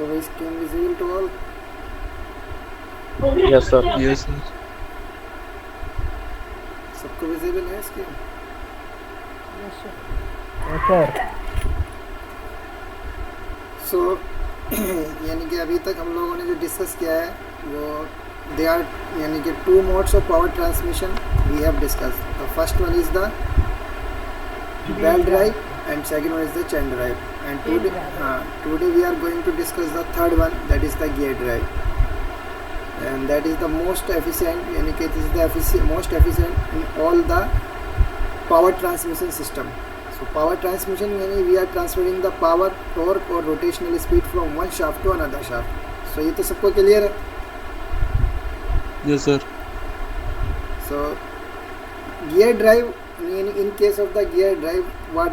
So is scheme visible to all? Yes, sir. Yes, sir. सबको visible है scheme? Sir so यानी कि अभी तक हम लोगों ने जो डिस्कस किया है वो दे आर यानी कि two modes of power transmission we have discuss. The first one is the belt drive and second one is the chain drive, and today we are going to discuss the third one, that is the gear drive, and that is the most efficient, yani it is the most efficient in all the power transmission system. So power transmission yani we are transferring the power, torque or rotational speed from one shaft to another shaft. So ये तो सबको clear है? Yes, sir. So gear drive, in case of the gear drive, what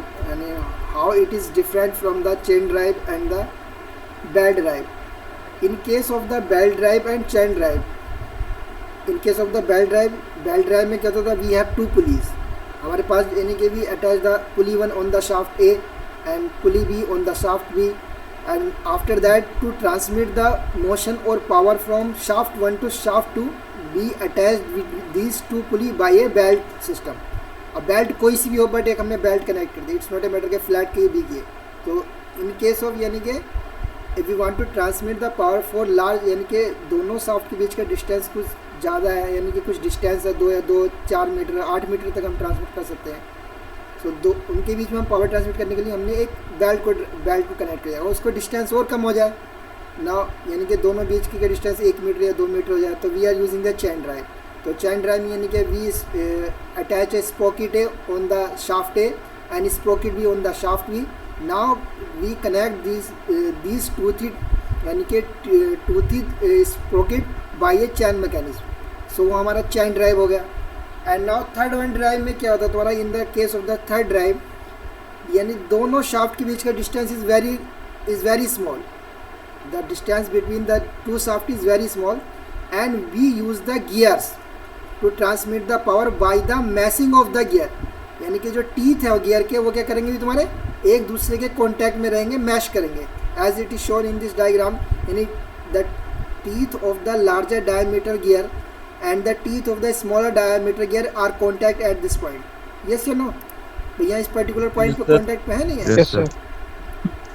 how it is different from the chain drive and the belt drive. In case of the belt drive and chain drive, in case of the belt drive में क्या होता था, we have two pulleys. हमारे पास यानी कि we attach the pulley one on the shaft A and pulley B on the shaft B, and after that to transmit the motion or power from shaft 1 to shaft 2 we attached with these two pulley by a belt system. अब belt कोई सी भी हो, but एक हमने belt connect कर दी. It's not a matter के flat के भी किए. तो इन केस ऑफ यानी कि if you want to transmit the power for large, यानी कि दोनों शाफ्ट के बीच का डिस्टेंस कुछ ज़्यादा है, यानी कि कुछ डिस्टेंस है 4 मीटर 8 मीटर तक हम ट्रांसमिट कर सकते हैं. सो उनके बीच में हम पावर ट्रांसमिट करने के लिए हमने एक बेल्ट को कनेक्ट किया और उसको डिस्टेंस और कम हो जाए ना, यानी कि दोनों बीच की डिस्टेंस 1 मीटर या 2 मीटर हो जाए, तो we are using the chain drive. तो चैन ड्राइव में यानी कि we attach a sprocket A on the shaft A and sprocket B on the shaft B. Now we connect this toothed यानी कि toothed sprocket by a chain mechanism. So वो हमारा chain drive हो गया. And now third one drive में क्या होता है तुम्हारा, in the case of the third drive यानी दोनों शाफ्ट के बीच का distance is very small. The distance between the two shaft is very small and we use the gears to transmit the power by the meshing of the gear. यानी कि जो teeth है gear के वो क्या करेंगे, तुम्हारे एक दूसरे के कॉन्टैक्ट में रहेंगे, मैश करेंगे, as it is shown in this diagram. यानी the teeth of the larger diameter gear and the teeth of the smaller diameter gear are contact at this point. Yes या नो भैया, इस particular point पे contact पे है नहीं है? Yes sir.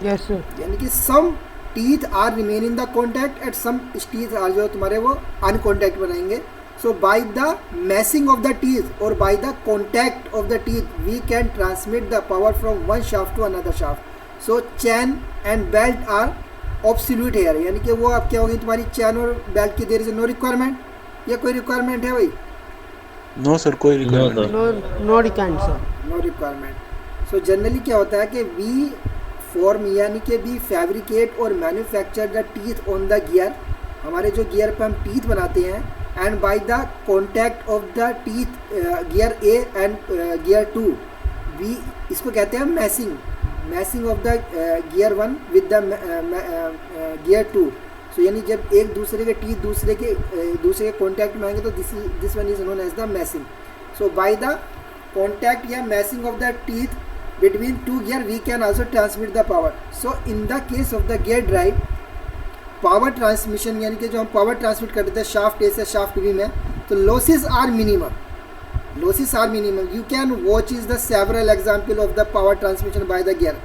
Yes sir. यानी कि some teeth are remain in the contact at some teeth are जो तुम्हारे वो अनकॉन्टैक्ट बनाएंगे. So by the meshing of the teeth or by the contact of the teeth we can transmit the power from one shaft to another shaft. So chain and belt are obsolete here. यानी कि वो अब क्या होगी तुम्हारी चैन और belt की, there is no requirement या कोई रिक्वायरमेंट है भाई? No, sir. कोई requirement. No record sir. No requirement. So generally क्या होता है कि वी फॉर्म यानी कि वी फैब्रिकेट और manufacture the teeth on the gear. हमारे जो गियर पे हम टीथ बनाते हैं, and by the contact of the teeth gear A and gear 2 we इसको कहते हैं मैसिंग of the gear 1 with the gear 2. so यानी जब एक दूसरे के टीथ दूसरे के कॉन्टैक्ट में आएंगे तो this one is known as the meshing. So by the contact या meshing of the teeth between two gear we can also transmit the power. So in the case of the gear drive power transmission यानी कि जो हम power transmit करते हैं shaft ए से shaft B में, तो losses are minimum. You can watch is the several example of the power transmission by the gear.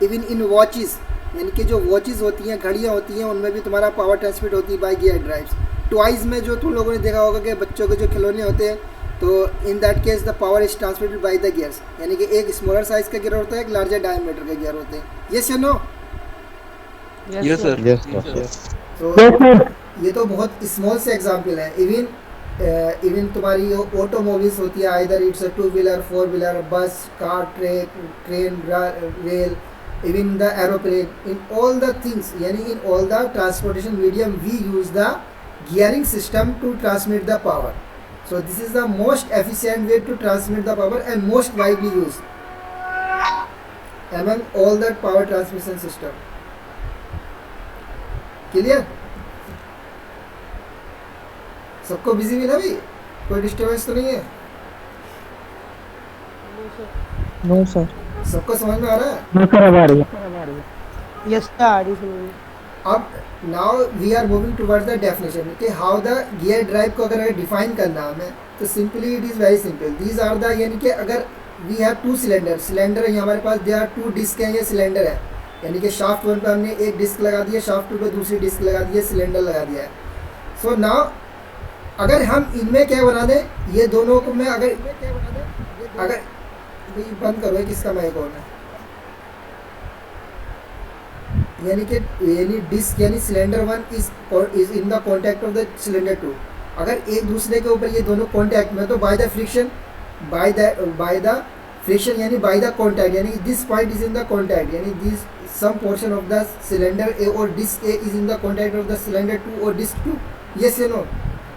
Even in watches यानी कि जो वॉचेस होती हैं, घड़ियाँ होती हैं, उनमें भी तुम्हारा पावर ट्रांसमिट होती है बाय गियर ड्राइव्स. टॉयज़ में जो तुम लोगों ने देखा होगा कि बच्चों के जो खिलौने होते हैं, तो in that case the power is transmitted by the gears. यानी कि एक स्मॉलर साइज का गियर होता है, एक लार्जर डायमीटर का गियर होते हैं. यस या no? Yes, sir. Yes, sir. तो ये तो बहुत स्मॉल से एग्जांपल है. इवन तुम्हारी ऑटोमोबाइल्स होती है, either it's a 2 wheeler 4 wheeler, bus, car, train, rail, even the aeroplane. In all the things यानी in all the transportation medium we use the gearing system to transmit the power. So this is the most efficient way to transmit the power and most widely use among all that power transmission system. Clear? सबको busy भी ना भाई, कोई disturbance तो नहीं है? No sir. सबको समझ में आ रहा है? नो सर, अब आ रही है. यस सर, आ रही है. अब now we are moving towards the definition कि हाउ द गियर ड्राइव को अगर डिफाइन करना हमें, तो simply it is very simple. These are the, यानी कि अगर वी हैव टू सिलेंडर है हमारे पास, दे आर टू डिस्क हैं, ये सिलेंडर है, यानी कि शाफ्ट 1 पे हमने एक डिस्क लगा दिया, शाफ्ट 2 पे दूसरी डिस्क लगा दी है, सिलेंडर लगा दिया है. सो नाउ अगर हम इनमें क्या बना दें, ये दोनों को मैं अगर बंद करो किसका माइक ऑन है, यानी डिस्क यानी cylinder 1 is in the contact of the cylinder 2. अगर एक दूसरे के ऊपर ये दोनों कॉन्टैक्ट में, तो बाय द फ्रिक्शन यानी बाय द कॉन्टैक्ट, यानी this point is in the contact, यानी this some portion of the cylinder A और disc A is in the contact of the cylinder 2 और डिस्क 2. यस या no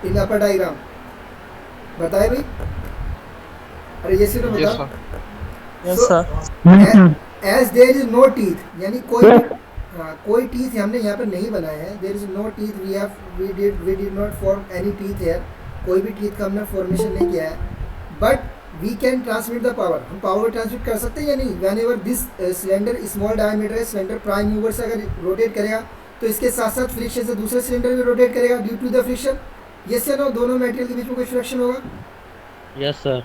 in upper diagram? बताए भाई? अरे yes या no बताओ. Yes sir. As there is no teeth, यानी कोई टीथ हमने यहाँ पर नहीं बनाए हैं. There is no teeth, we did not form any teeth here. कोई भी टीथ का हमने फॉर्मेशन नहीं किया है. But we can transmit the power, हम पावर ट्रांसमिट कर सकते हैं या नहीं? Whenever this cylinder small diameter है, सिलेंडर प्राइम मूवर से अगर रोटेट करेगा, तो इसके साथ साथ फ्रिक्शन से दूसरे सिलेंडर भी रोटेट करेगा due to the friction. Yes या नो? दोनों मटेरियल के बीच में कोई फ्रिक्शन होगा? Yes sir.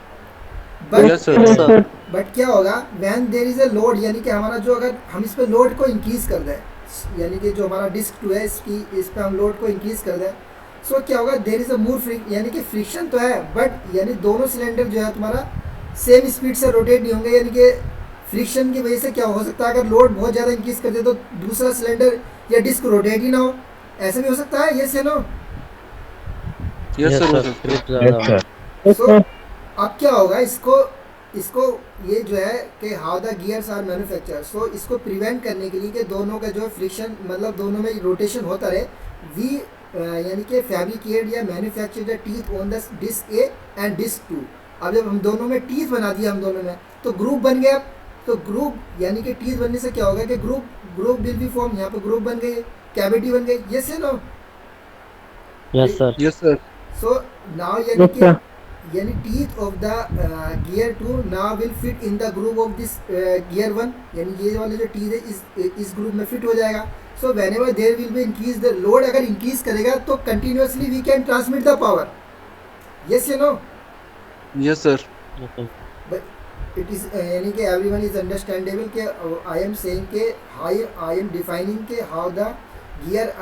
बट क्या होगा when there is a load, यानी कि हमारा जो, अगर हम इस पे लोड को इंक्रीज कर दें, यानी कि जो हमारा डिस्क 2 है इस पे हम लोड को इंक्रीज कर दें, सो क्या होगा, देयर इज अ मोर यानी कि फ्रिक्शन तो है, बट यानी दोनों सिलेंडर जो है तुम्हारा सेम स्पीड से रोटेट नहीं होंगे. यानी कि फ्रिक्शन की वजह से क्या हो सकता है, अगर लोड बहुत ज़्यादा इंक्रीज कर दे तो दूसरा सिलेंडर या डिस्क रोटेट ही ना हो. ऐसा भी हो सकता है. यस या नो? Yes sir. सो अब क्या होगा, इसको ये जो है कि how the gears are manufacture, so इसको प्रिवेंट करने के लिए कि दोनों का जो फ्रिक्शन, मतलब दोनों में रोटेशन होता रहे, वी यानी कि फैब्रिकेट या manufacture the teeth on the disc A and disc 2. अब जब हम दोनों में टीथ बना दिया हम दोनों में, तो ग्रुप बन गया. तो ग्रुप यानी कि टीथ बनने से क्या होगा कि ग्रुप विल बी फॉर्म, यहाँ पे ग्रुप बन गए, कैविटी बन गई. यस या no? Yes sir. Yes sir. So now यानी teeth of the gear 2 now will fit in the group of this gear 1, यानी ये वाले जो टीथ है इस ग्रुप में फिट हो जाएगा. So when ever there will be increase the load, अगर इंक्रीज करेगा तो continuously we can transmit the power. Yes या no? Yes sir. It is यानी कि एवरीवन इज अंडरस्टैंडेबल के आई एम सेइंग के आई एम डिफाइनिंग के how the gear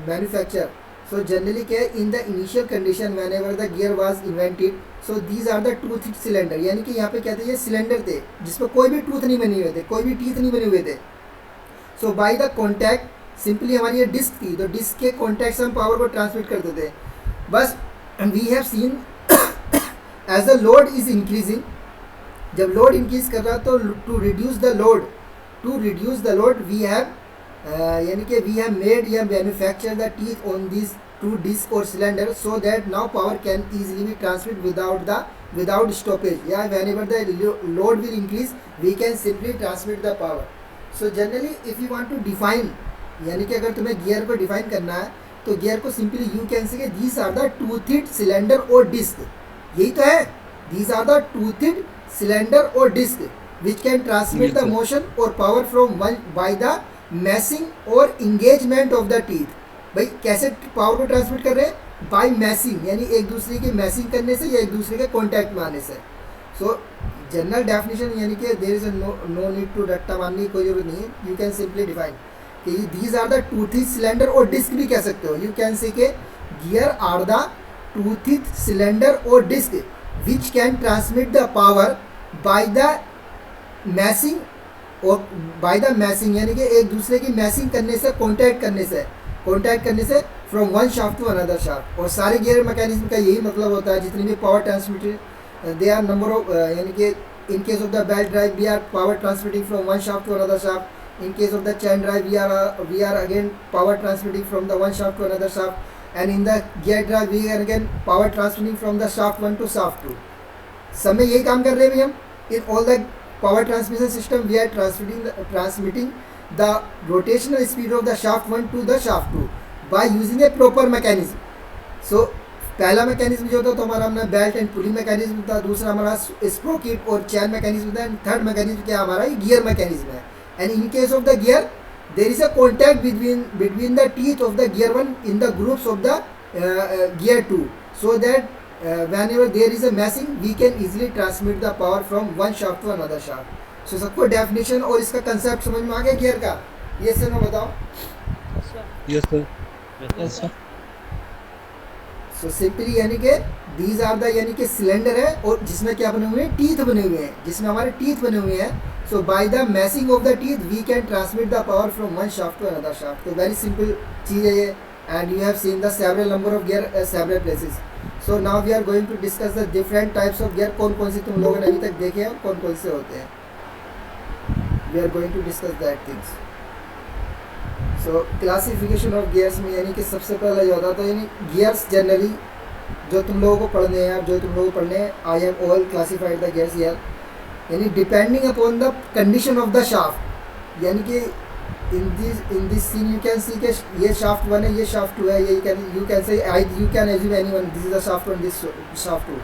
manufacture. So generally क्या in the initial condition whenever the gear was invented, so these are the toothed cylinder, यानी कि यहाँ पे क्या थे, ये सिलेंडर थे जिसमें कोई भी टूथ नहीं बने हुए थे, कोई भी टीथ नहीं बने हुए थे. So by the contact, simply हमारी ये डिस्क थी, तो डिस्क के कॉन्टैक्ट से हम पावर को ट्रांसमिट करते थे बस. We have seen as the load is increasing, जब लोड इंक्रीज कर रहा तो to reduce the load we have यानी कि वी हैव मेड या manufacture the teeth on this two disc और cylinder, so that now power can easily be transmit without stoppage, या when ever the load will increase we can simply transmit the power. So generally if you want to define, यानी कि अगर तुम्हें gear को define करना है, तो gear को simply you can say these are the toothed cylinder और डिस्क. यही तो है, these are the toothed cylinder और disc which can transmit the motion और power from one by the meshing और इंगेजमेंट ऑफ द टीथ. भाई कैसे power को ट्रांसमिट कर रहे हैं? बाय मैसिंग, यानी एक दूसरे की मैसिंग करने से या एक दूसरे के कॉन्टैक्ट में आने से. सो जनरल डेफिनेशन यानी कि there is no need to रट्टा मारने की कोई जरूरत नहीं है. यू कैन सिंपली डिफाइन कि these are the toothed cylinder और डिस्क भी कह सकते हो. यू कैन से के gear are the toothed cylinder और disc which can transmit the power by the meshing, और बाय द मैसिंग यानी कि एक दूसरे की मैसिंग करने से, कांटेक्ट करने से from one shaft to another shaft. और सारे गियर मैकेनिज्म का यही मतलब होता है, जितनी भी power transmitted they are number of, यानी कि in case of the belt drive we are power transmitting from one shaft to another shaft. In case of the chain drive we are again power transmitting from the one shaft to another shaft, and in the gear drive we are again power transmitting from the shaft 1 to shaft 2. सब में यही काम कर रहे हैं भाई हम. In all the power transmission system we are transmitting the rotational speed of the shaft 1 to the shaft 2 by using a proper mechanism. So पहला मैकेनिज्म जो था तो हमारा हमने बेल्ट एंड पुलिंग मैकेनिज्म था, दूसरा हमारा स्प्रोकेट और चैन मैकेनिज्म था, एंड थर्ड मैकेनिज्म क्या हमारा गियर मैकेनिज्म है. And in case of the gear there is a contact between the teeth of the gear 1 in the groups of the gear 2, so that whenever there is a meshing we can easily transmit the power from one shaft to another shaft. So सबको definition और इसका concept समझ में आ गया gear का? ये से नो बताओ. Yes, sir. Yes, sir. So simply यानी कि दीज आर द यानी कि सिलेंडर है और जिसमें क्या बने हुए हैं, टीथ बने हुए हैं, जिसमें हमारे टीथ बने हुए हैं. So by the meshing of the teeth we can transmit the power from one shaft to another shaft. तो वेरी सिंपल चीज़ है ये. And you have seen the several number of gear several places. So now we are going to discuss the different types of gear. कौन कौन से तुम लोगों ने अभी तक देखे हैं और कौन कौन से होते हैं. We are going to discuss that things. So classification of gears में यानी कि सबसे पहला ये होता था यानी गियर्स जनरली जो तुम लोगों को पढ़ने हैं, जो तुम लोगों को पढ़ने हैं, I am all classified the gears here यानी depending upon the condition of the shaft. यानी कि in this scene you can see के ये शाफ्ट 1 है, ये शाफ्ट 2 है, ये यू कैन से you can assume anyone this is the shaft 1, this shaft 2.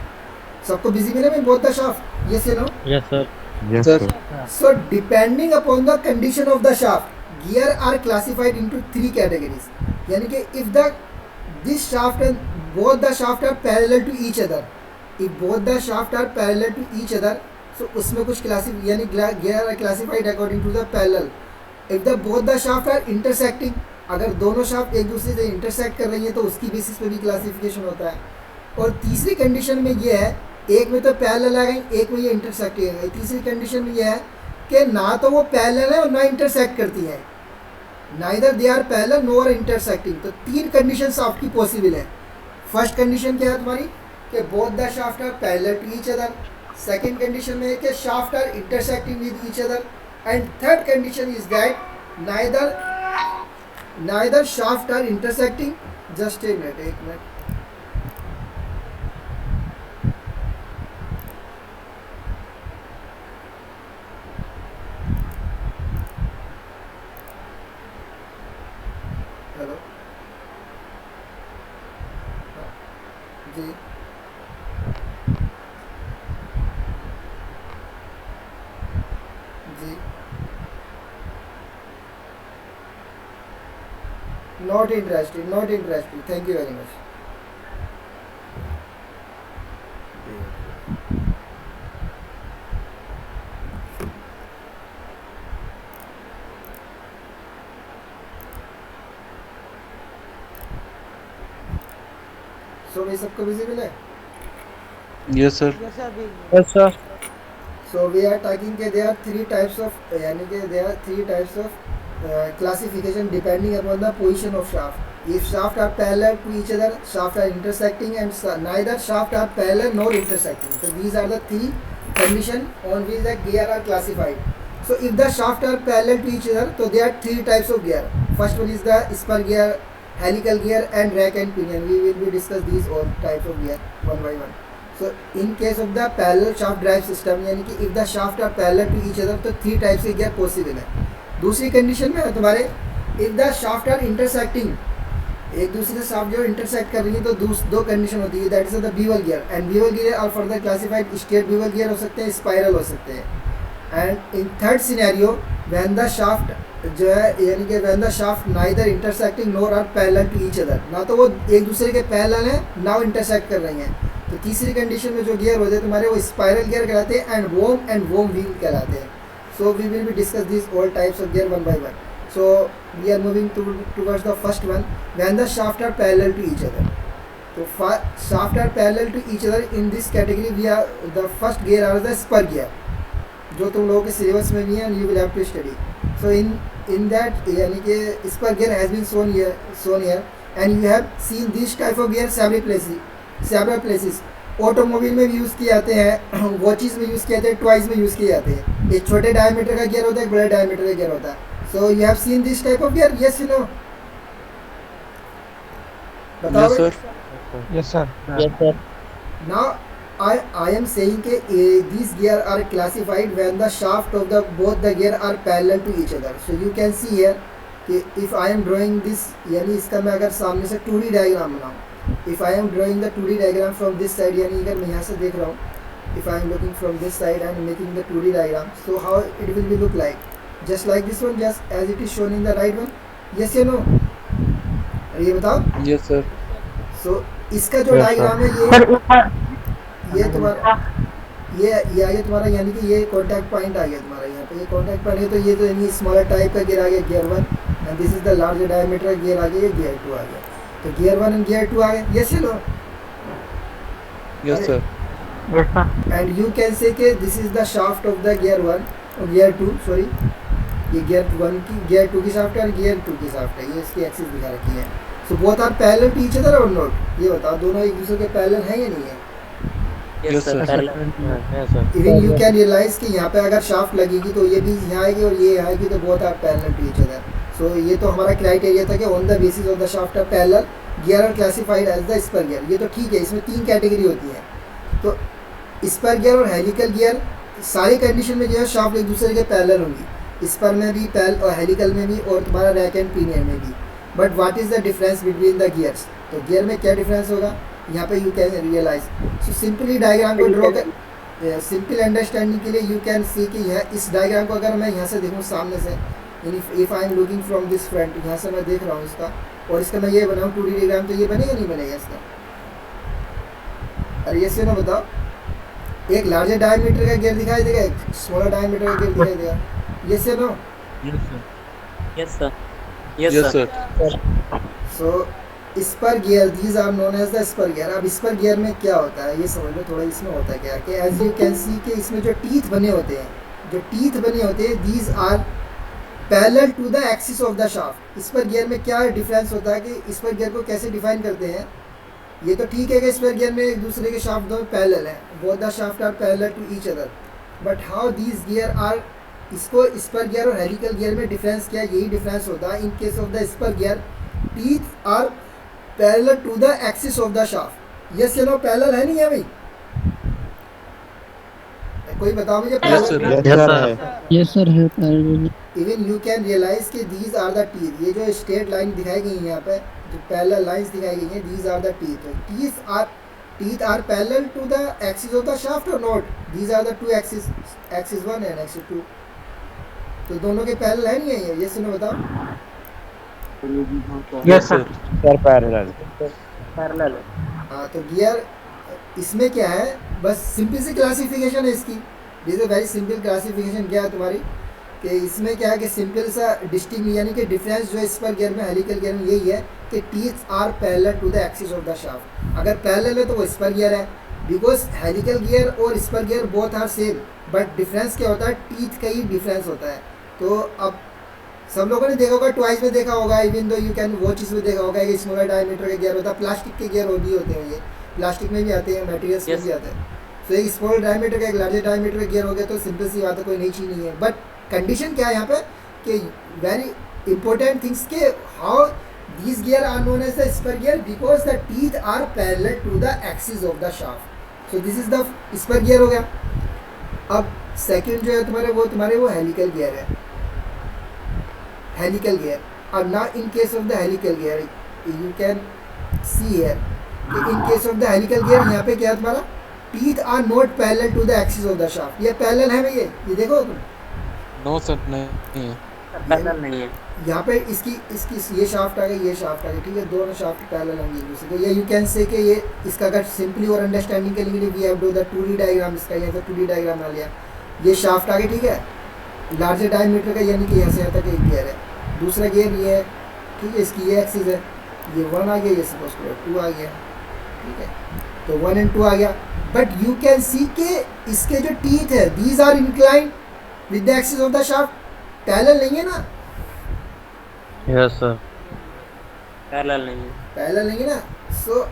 सबको विजिबल है बोथ द शाफ्ट? यस या no? Yes, sir. Yes, sir. So depending upon the condition of the shaft, gear are classified into 3 categories. यानी कि if the this shaft and both the shaft are parallel to each other, if both the shaft are parallel to each other, so उसमें कुछ क्लासिफ यानी gear are classified according to the parallel. If the both the shaft are intersecting, अगर दोनों shaft एक दूसरे से intersect कर रही है तो उसकी बेसिस पे भी क्लासिफिकेशन होता है. और तीसरी कंडीशन में ये है, एक में तो पैरेलल आ गई, एक में ये इंटरसेक्ट है. तीसरी कंडीशन में ये है कि ना तो वो पैरेलल है और ना इंटरसेक्ट करती है, neither they are parallel nor intersecting. तो 3 कंडीशन शाफ्ट की पॉसिबल है. फर्स्ट कंडीशन क्या है तुम्हारी कि both the shaft are parallel to each other. Second condition में है कि shaft are intersecting with each other. And third condition is that neither shaft are intersecting. Just एक मिनट. हेलो जी. जी not interested, not interested. Thank you very much. So ये सबको visible है? Yes, sir. Yes, sir. Yes, sir. So we are talking that there are 3 types of यानी कि there are 3 types of classification depending upon the position of shaft. If shaft are parallel to each other, shaft are intersecting, and neither shaft are parallel nor intersecting. So these are the 3 condition on which the gear are classified. So if the shaft are parallel to each other, so there are 3 types of gear. First one is the spur gear, helical gear, and rack and pinion. We will be discuss these all types of gear one by one. So in case of the parallel shaft drive system यानी कि if the shaft are parallel to each other तो 3 type से gear possible है. दूसरी condition में है तुम्हारे if the shaft are intersecting, एक दूसरे से शाफ्ट जो इंटरसेक्ट कर रही है तो 2 कंडीशन होती है. That is the bevel gear. And bevel gear are further classified straight bevel gear हो सकते हैं, स्पाइरल हो सकते हैं. And in third scenario when the shaft जो है यानी कि when the shaft neither intersecting nor are parallel to each other, ना तो वो एक दूसरे के पैरेलल हैं ना वो इंटरसेक्ट कर रही हैं. तो तीसरी कंडीशन में जो गियर होते हैं तुम्हारे वो स्पाइरल गियर कहलाते हैं एंड वोम व्हील कहलाते हैं. So we will be discuss this all types of gear one by one. So we are moving towards the first one when the shaft are parallel to each other. So shaft are parallel to each other. In this category we are the first gear are the spur gear जो तुम लोगों के syllabus में भी है and you will have to study. So in that यानी कि spur gear has been shown here and you have seen this type of gear several places. Automobile में भी यूज़ किए जाते हैं, वॉचेस में यूज़ किए जाते हैं, टॉयज़ में यूज़ किए जाते हैं. एक छोटे डायमीटर का गियर होता है, एक बड़े डायमीटर का गियर होता है. So you have seen this type of gear? Yes you know? बताओ. Yes, sir. Yes, sir. Yes, sir. Now I am saying कि these gear are classified when the shaft of the both the gear are parallel to each other. So you can see here कि if I am drawing this यानी इसका मैं अगर सामने से 2D diagram बनाऊँ, if I am drawing the 2D diagram from this side यानी अगर मैं यहाँ से देख रहा हूँ, if I am looking from this side and making the 2D diagram, so how it will be look like. just like this one, just as it is shown in the right one. Yes or no? ये बताओ. Yes, sir. So इसका जो Yes, diagram है ये तुम्हारा ये आ गया तुम्हारा, यानी कि ये कॉन्टैक्ट पॉइंट आ गया तुम्हारा यहाँ पे. ये कॉन्टैक्ट पॉइंट है तो ये तो यानी स्मॉलर टाइप का गियर आ गया, gear 1, and this is the larger diameter gear आ गया, ये गियर 2 आ गया. तो गियर 1 एंड गियर 2 आ गए. यस या no? Yes, sir. Yes, sir. And you can say कि this is the shaft of the gear 1 और गियर 2, सॉरी ये गियर 1 की गियर 2 की शाफ्ट है और गियर 2 की शाफ्ट है. ये इसकी एक्सिस दिखा रखी है. So both are parallel to each other और नॉट? ये बताओ दोनों एक दूसरे के पैरेलल हैं या नहीं है? Yes, sir. Yes, sir. Even you can realise कि यहाँ पे अगर शाफ्ट लगेगी तो ये भी यहाँ आएगी और ये आएगी, तो both are parallel to each other. So ये तो हमारा क्राइटेरिया था कि on the basis of the shaft are parallel gear are classified as the spur gear. ये तो ठीक है, इसमें 3 कैटेगरी होती है. तो स्पर गियर और हेलिकल गियर सारी कंडीशन में जो है शाफ्ट एक दूसरे के पैरेलल होंगी, स्पर में भी पैरेलल और हेलिकल में भी और तुम्हारा रैक एंड पिनियन में भी. But what is the difference between the gears? तो गियर में क्या डिफरेंस होगा यहाँ पे you can realise. So simply diagram को ड्रॉ कर सिंपल अंडरस्टैंडिंग के लिए यू कैन सी कि यह इस डायग्राम को अगर मैं यहाँ से देखूँ सामने से, यानी if I am looking from this front, यहाँ से मैं देख रहा हूँ इसका, और इसका मैं ये बनाऊँ 2D डायग्राम, तो ये बनेगा नहीं बनेगा इसका? अरे ये से ना बताओ, एक लार्जर डायमीटर का गियर दिखाई देगा, एक स्मॉलर डायमीटर का गियर दिखाई देगा. ये से no? Yes, sir. Yes, sir. Yes, sir. So spur gear these are known as the spur gear. अब स्पर गियर में क्या होता है ये समझ लो थोड़ा. इसमें होता है क्या कि एज यू कैन सी कि इसमें जो टीथ बने होते हैं, these are parallel to the axis of the shaft. Spur gear में क्या डिफरेंस होता है कि स्पर गियर को कैसे डिफाइन करते हैं? ये तो ठीक है कि स्पर गियर में एक दूसरे के शाफ्ट दोनों पैरेलल हैं, both the shaft are parallel to each other. But how these gear are, इसको स्पर गियर और हेलिकल गियर में डिफरेंस क्या है? यही डिफरेंस होता है. In case of the spur gear teeth are parallel to the axis of the shaft. Yes या no? Parallel है नहीं है भाई? कोई बताओ मुझे. Yes, sir. Yes, sir. Yes, sir. है parallel. Even you can realise कि दीज आर द टीथ. ये जो स्ट्रेट लाइन दिखाई गई है यहाँ पे, जो पैरेलल लाइंस दिखाई गई हैं, these are the teeth. Teeth are parallel to the axis of the shaft और not? These are the two axis 1 and axis 2. तो दोनों के पैरेलल है नहीं है ये? यस नो बताओ. Yes, sir. Sir, parallel. Parallel. हाँ, तो गियर इसमें क्या है, बस सिंपल सी क्लासिफिकेशन है इसकी. This is very simple classification. क्या है तुम्हारी कि इसमें क्या है कि सिंपल सा डिस्टिंग यानी कि डिफरेंस जो स्पर गियर में हेलिकल गियर में यही है कि teeth are parallel to the axis of the shaft. अगर पैरेलल है तो वो स्पर गियर है, बिकॉज हेलिकल गियर और spur gear both are same, but difference क्या होता है? टीथ का ही डिफरेंस होता है. तो अब सब लोगों ने देखा होगा, ट्वाइस में देखा होगा, even though you can watches में देखा होगा कि स्मॉलर डायमीटर का गियर होता है. प्लास्टिक के गियर भी होते हैं, ये प्लास्टिक में भी आते हैं, मटेरियल्स में भी आते हैं. तो एक स्मॉल डायमीटर का एक लार्जर डायमीटर का गियर हो गया तो सिंपल सी बात है, कोई नई चीज़ नहीं है. बट कंडीशन क्या है यहाँ पे कि वेरी इंपॉर्टेंट थिंग्स के how these gear are known as the spur gear because the teeth are parallel to the axis of the shaft. So this is the spur gear हो गया. अब second जो है तुम्हारे वो हेलिकल गियर है. Helical gear. और ना in case of the helical gear you can see here कि in case of the helical gear यहाँ पे क्या है तुम्हारा? Teeth are not parallel to the axis of the shaft. ये पैरेलल है भैया, ये देखो तुम. No, sir. नहीं है. Parallel नहीं है. यहाँ पे इसकी ये शाफ्ट आ गई, ये शाफ्ट आ गई, ठीक है. दोनों शाफ्ट पैरेलल होंगी एक दूसरे को. ये यू कैन से कि ये इसका अगर सिंपली और अंडरस्टैंडिंग के लिए we have do the 2D diagram. इसका यहाँ से 2D डायग्राम आ लिया. ये शाफ्ट आ गई, ठीक है, लार्जर डायमीटर का, यानी कि यहाँ से यहाँ तक एक गियर है. दूसरा गियर ये है, ठीक है, इसकी ये एक्सिस है. ये 1 आ गया, ये सपोज करो 2 आ गया, ठीक है. तो 1 and 2 आ गया. बट यू कैन सी के इसके जो टीथ है these are inclined with the axis of the shaft. Parallel नहीं है ना? Yes, sir. Parallel नहीं है. पैरेलल नहीं है ना. सो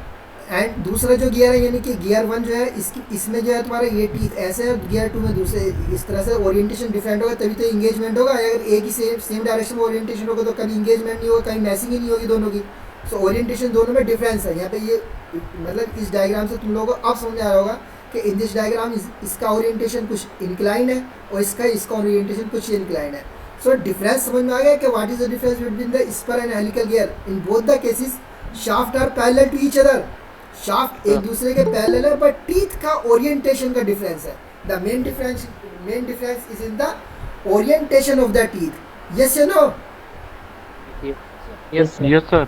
एंड दूसरा जो गियर है यानी कि गियर 1 जो है इसमें जो है तुम्हारा ये टीथ ऐसे है. गियर 2 में दूसरे इस तरह से ओरिएंटेशन डिफरेंट होगा तभी तो इंगेजमेंट होगा. अगर एक ही सेम डायरेक्शन में ओरिएंटेशन होगा तो कभी इंगेजमेंट नहीं होगा, कहीं मैचिंग ही नहीं होगी दोनों की. सो ओरिएंटेशन दोनों में डिफरेंस है. यहाँ पे ये मतलब इस डायग्राम से तुम लोगों को अब समझ आ रहा होगा कि इन दिस डायग्राम इसका ओरिएंटेशन कुछ इंक्लाइन है और इसका ओरिएंटेशन कुछ इंक्लाइन है. सो डिफरेंस समझ में आ गया कि what is the difference between the spur and helical gear. In both the cases shaft are parallel to each other. Shaft एक दूसरे के पैरेलल है बट टीथ का ओरिएंटेशन का डिफरेंस है. The main difference is in the orientation of the teeth. Yes or no? Yes, sir. Yes, sir.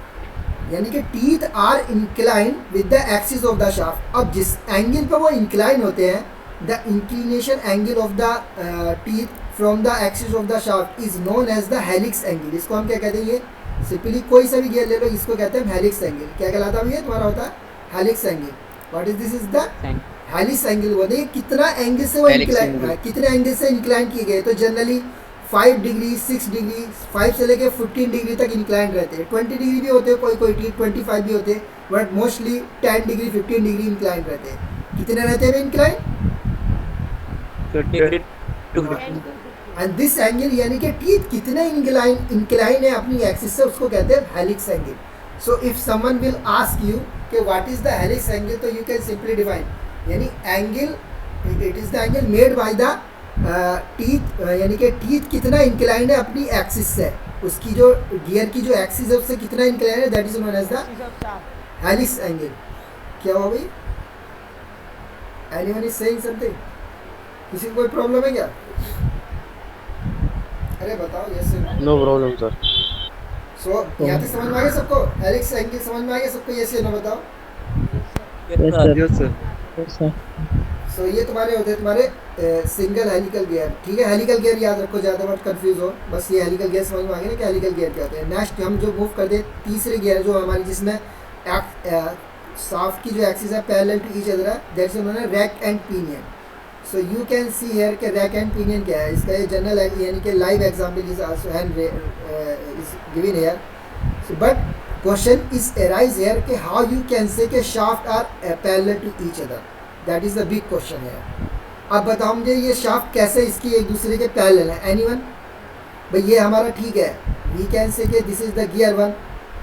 यानी कि teeth are incline with the axis of the shaft. अब जिस angle पर वो incline होते हैं, the inclination angle of the teeth from the axis of the shaft is known as the helix angle. इसको हम क्या कहते हैं? ये सिंपली कोई सा भी गियर ले लो, इसको कहते हैं हेलिक्स एंगल. क्या कहलाता है? ये तुम्हारा होता है helix angle. What is this? Is the helix angle. वो देखिए कितना एंगल से वो इंक्लाइन, कितने एंगल से इंक्लाइन किए गए. तो जनरली 5 डिग्री, 6 डिग्री, 5 से लेके 15 डिग्री तक इंक्लाइन रहते हैं. 20 डिग्री भी होते हैं कोई कोई टीथ, 25 भी होते हैं, but mostly 10 degree 15 degree incline रहते हैं. कितने रहते हैं इंक्लाइन? 20 एंड दिस एंगल यानी कि टीथ कितने इंक्लाइन है अपनी एक्सिस से, उसको कहते हैं helix angle. So if someone will ask you कि what is the helix angle, तो यू कैन सिंपली डिफाइन, यानी angle, it is the angle made by the teeth, यानी कि टीथ कितना इंक्लाइन है अपनी एक्सिस से, उसकी जो गियर की जो एक्सिस है उससे कितना इंक्लाइन है, that is known as the helix angle. क्या हुआ भाई? Anyone is saying something? किसी को कोई प्रॉब्लम है क्या? अरे बताओ. Yes sir. No problem sir. So यहाँ तक समझ में आ गया सबको? हेलिक्स एंगल समझ में आ गया सबको? यस या नो बताओ. Yes, sir. सो ये तुम्हारे होते हैं तुम्हारे सिंगल हेलिकल गियर. ठीक है, हेलिकल गियर याद रखो, ज़्यादा मत कंफ्यूज हो. बस ये हेलिकल गियर समझ में आ गया ना कि हेलिकल गियर क्या होते हैं. नेक्स्ट हम जो मूव कर दे तीसरे गियर जो हमारी, जिसमें शाफ्ट की जो एक्सिस है पैरेलल टू ईच अदर है, that's known as rack and pinion. So you can see here कि रैक एंड पिनियन क्या है. इसका ये जनरल है, यानी कि live example is also hand is given here. So but question is arise here कि हाउ यू कैन से कि shaft are parallel to each other. That is the big question है. अब बताओ मुझे ये शाफ्ट कैसे इसकी एक दूसरे के पैरेलल है? एनीवन? भाई ये हमारा ठीक है, वी कैन से कि दिस इज द गियर 1.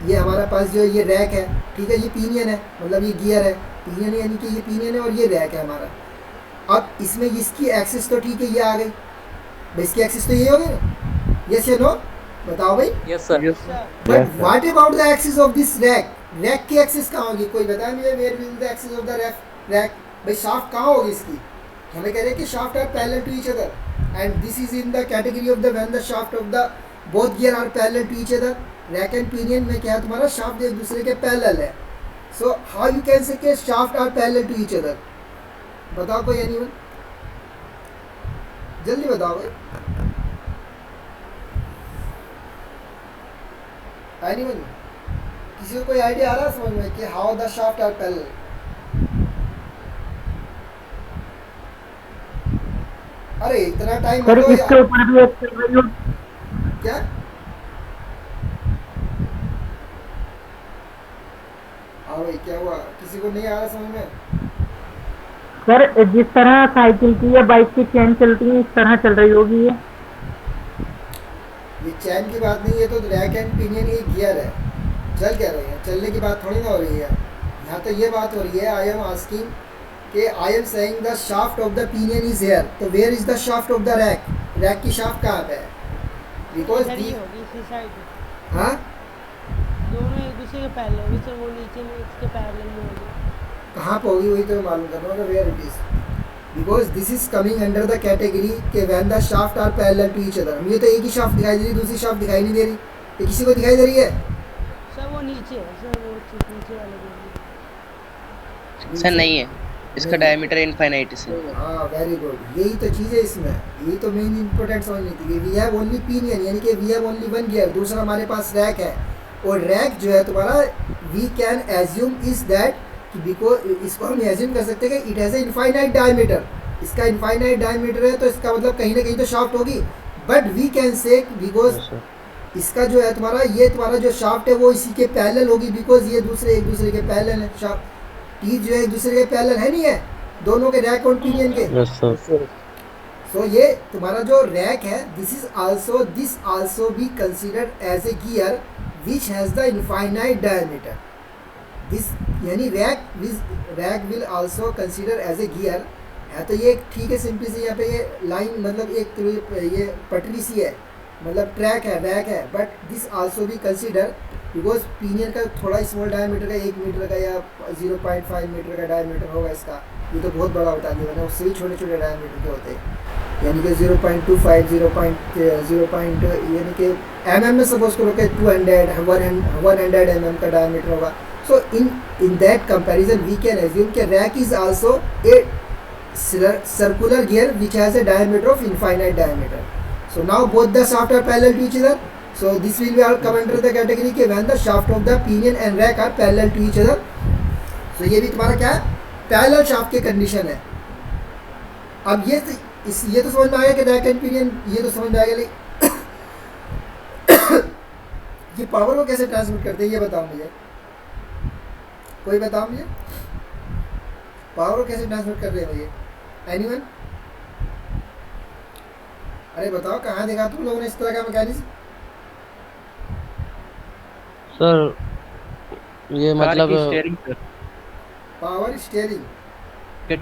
ये हमारा पास जो ये रैक है, ठीक है, ये पिनियन है, मतलब ये गियर है, पिनियन यानी कि ये पिनियन है और ये रैक है हमारा. अब इसमें इसकी एक्सिस तो ठीक है, ये आ गई भाई, इसकी एक्सिस तो ये हो गई. यस या नो? बताओ भाई. Yes sir. But what about the axis of this rack? Rack की एक्सिस कहाँ होगी? कोई बताए मुझे. Where will the axis of the rack? भाई शाफ्ट कहाँ होगी इसकी? हमें कह रहे हैं कि shaft are parallel to each other, and this is in the category of the when the shaft of the both gear are parallel to each other. Rack and pinion में क्या है? तुम्हारा शाफ्ट एक दूसरे के पैरेलल है. So how you can say कि shaft are parallel to each other? बताओ कोई. एनीवन? जल्दी बताओ भाई. एनीवन? किसी को कोई आइडिया आ रहा है समझ में कि how the shaft are parallel? अरे इतना टाइम सर इसके ऊपर भी एक चल रही हो. क्या? हाँ भाई क्या हुआ? किसी को नहीं आ रहा समझ में? सर जिस तरह साइकिल की या बाइक की चेन चलती है, इस तरह चल रही होगी ये. ये चैन की बात नहीं है, तो रैक एंड पिनियन ये गियर है. चल क्या रही है? चलने की बात थोड़ी ना हो रही है. यहाँ तो ये बात हो रही है, आई एम आस्किंग कि I am saying the shaft of the pinion is here, तो where is the shaft of the rack? Rack की शाफ्ट कहाँ पे है? बिकॉज हाँ, दोनों एक दूसरे के पैरेलल, जैसे वो नीचे में इसके पैरेलल में होगी. कहाँ पे होगी वही तो मालूम कर रहा हूँ where it is. Because this is coming under the category के when the shaft are parallel to each other. मुझे तो एक ही शाफ्ट दिखाई दे रही, दूसरी शाफ्ट दिखाई नहीं दे रही. ये किसी को दिखाई दे रही है? सर वो नीचे है, सर वो नीचे वाले सर नहीं है, इसका डायमीटर इनफाइनाइट है. हाँ वेरी गुड. यही तो चीज़ है इसमें, यही तो मेन इंपॉर्टेंट समझनी थी. वी हैव ओनली पिनियन, यानी कि we have only one gear. दूसरा हमारे पास रैक है, और रैक जो है तुम्हारा we can assume is that, because इसको हम एज्यूम कर सकते हैं कि it has a infinite diameter. इसका इनफाइनाइट डायमीटर है तो इसका मतलब कहीं ना कहीं तो शाफ्ट होगी. But we can say because इसका जो है तुम्हारा, ये तुम्हारा जो शाफ्ट है वो इसी के पैरेलल होगी, बिकॉज ये दूसरे एक दूसरे के पैरेलल है. शाफ्ट टीथ जो है एक दूसरे के पैरेलल है, नहीं है दोनों के, रैक और पिनियन के. Yes sir. सो ये तुम्हारा जो रैक है, this also be considered as a gear which has the infinite diameter. This यानी rack will also consider as a gear है. तो ये ठीक है, सिंपली से यहाँ पे ये लाइन मतलब एक ये पटरी सी है, मतलब ट्रैक है, रैक है. But this also B consider because pinion का थोड़ा स्मॉल डायमीटर का, 1 मीटर का या 0.5 मीटर का डायमीटर होगा इसका. ये तो बहुत बड़ा होता है, मैंने उससे भी छोटे छोटे डायमीटर के होते हैं. यानी कि 0.25 यानी कि mm में सपोज करो कि 100 mm का डायमीटर होगा. So in that comparison we can assume कि rack is also a circular gear which has a diameter of infinite diameter. So now both the shaft are parallel to each other. So this will be all come under the category कि when the shaft of the pinion and rack are parallel to each other. So ये भी तुम्हारा क्या है, parallel shaft की condition है. अब ये तो समझ में आ गया कि रैक एंड पिनियन, ये तो समझ में आ गया. लेकिन ये पावर को कैसे ट्रांसमिट करते हैं ये बताओ मुझे, कोई बताओ मुझे पावर को कैसे ट्रांसमिट कर रहे हैं भैया, एनीवन? अरे बताओ कहाँ देखा तुम लोगों ने इस तरह का मैकेनिज्म? सर ये मतलब पावर स्टीयरिंग के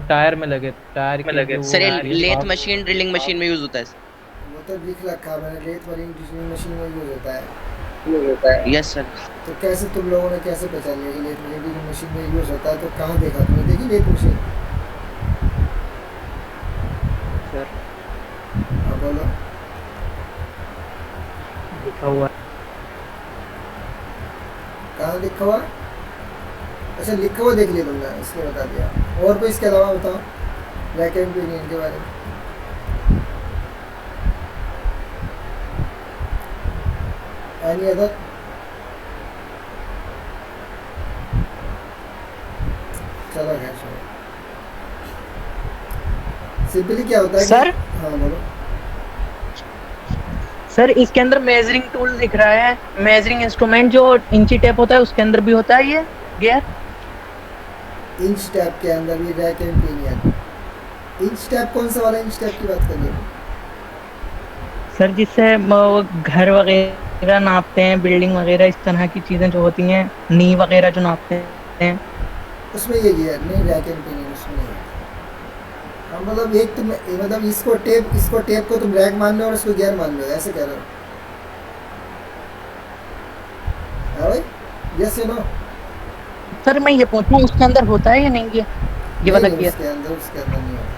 टायर में लगे, टायर में लगे. सर ये लेथ मशीन ड्रिलिंग मशीन में यूज होता है. वो तो लिख रखा है मैंने, लेथ ड्रिलिंग मशीन में यूज होता है. Yes sir. तो कैसे तुम लोगों ने कैसे पहचान लिया कि लेथ ड्रिलिंग मशीन में यूज होता है? तो कहाँ देखा तुमने, देखी लेथ मशीन? सर हाँ बोलो. लिखा हुआ कहाँ लिखा हुआ? अच्छा लिखा हुआ देख लिया तुमने, इसलिए बता दिया. और कोई इसके अलावा बताओ रैक एंड पिनियन के बारे में. Any other? चलो खैर छोड़ो. सिंपली क्या होता है सर? हाँ बोलो. सर इसके अंदर मेजरिंग टूल दिख रहा है, मेजरिंग इंस्ट्रूमेंट जो इंची टेप होता है उसके अंदर भी होता है ये गियर. इंच टैप के अंदर भी rack and pinion. Inch tap कौन सा वाला इंच टैप की बात कर रहे हो? सर जिससे वो घर वगैरह नापते हैं, बिल्डिंग वगैरह इस तरह की चीजें जो होती हैं, नी वगैरह जो नापते हैं. उसमें ये गियर नहीं, रैक एंड पिनियन उसमें नहीं है. हाँ मतलब एक तुम मतलब इसको टेप को तुम रैक मान लो और इसको गियर मान लो, ऐसे कह रहे हो? हाँ भाई, यस या नो? सर मैं ये पूछ रहा हूँ उसके अंदर होता है या नहीं ये वाला गियर? उसके अंदर नहीं होता.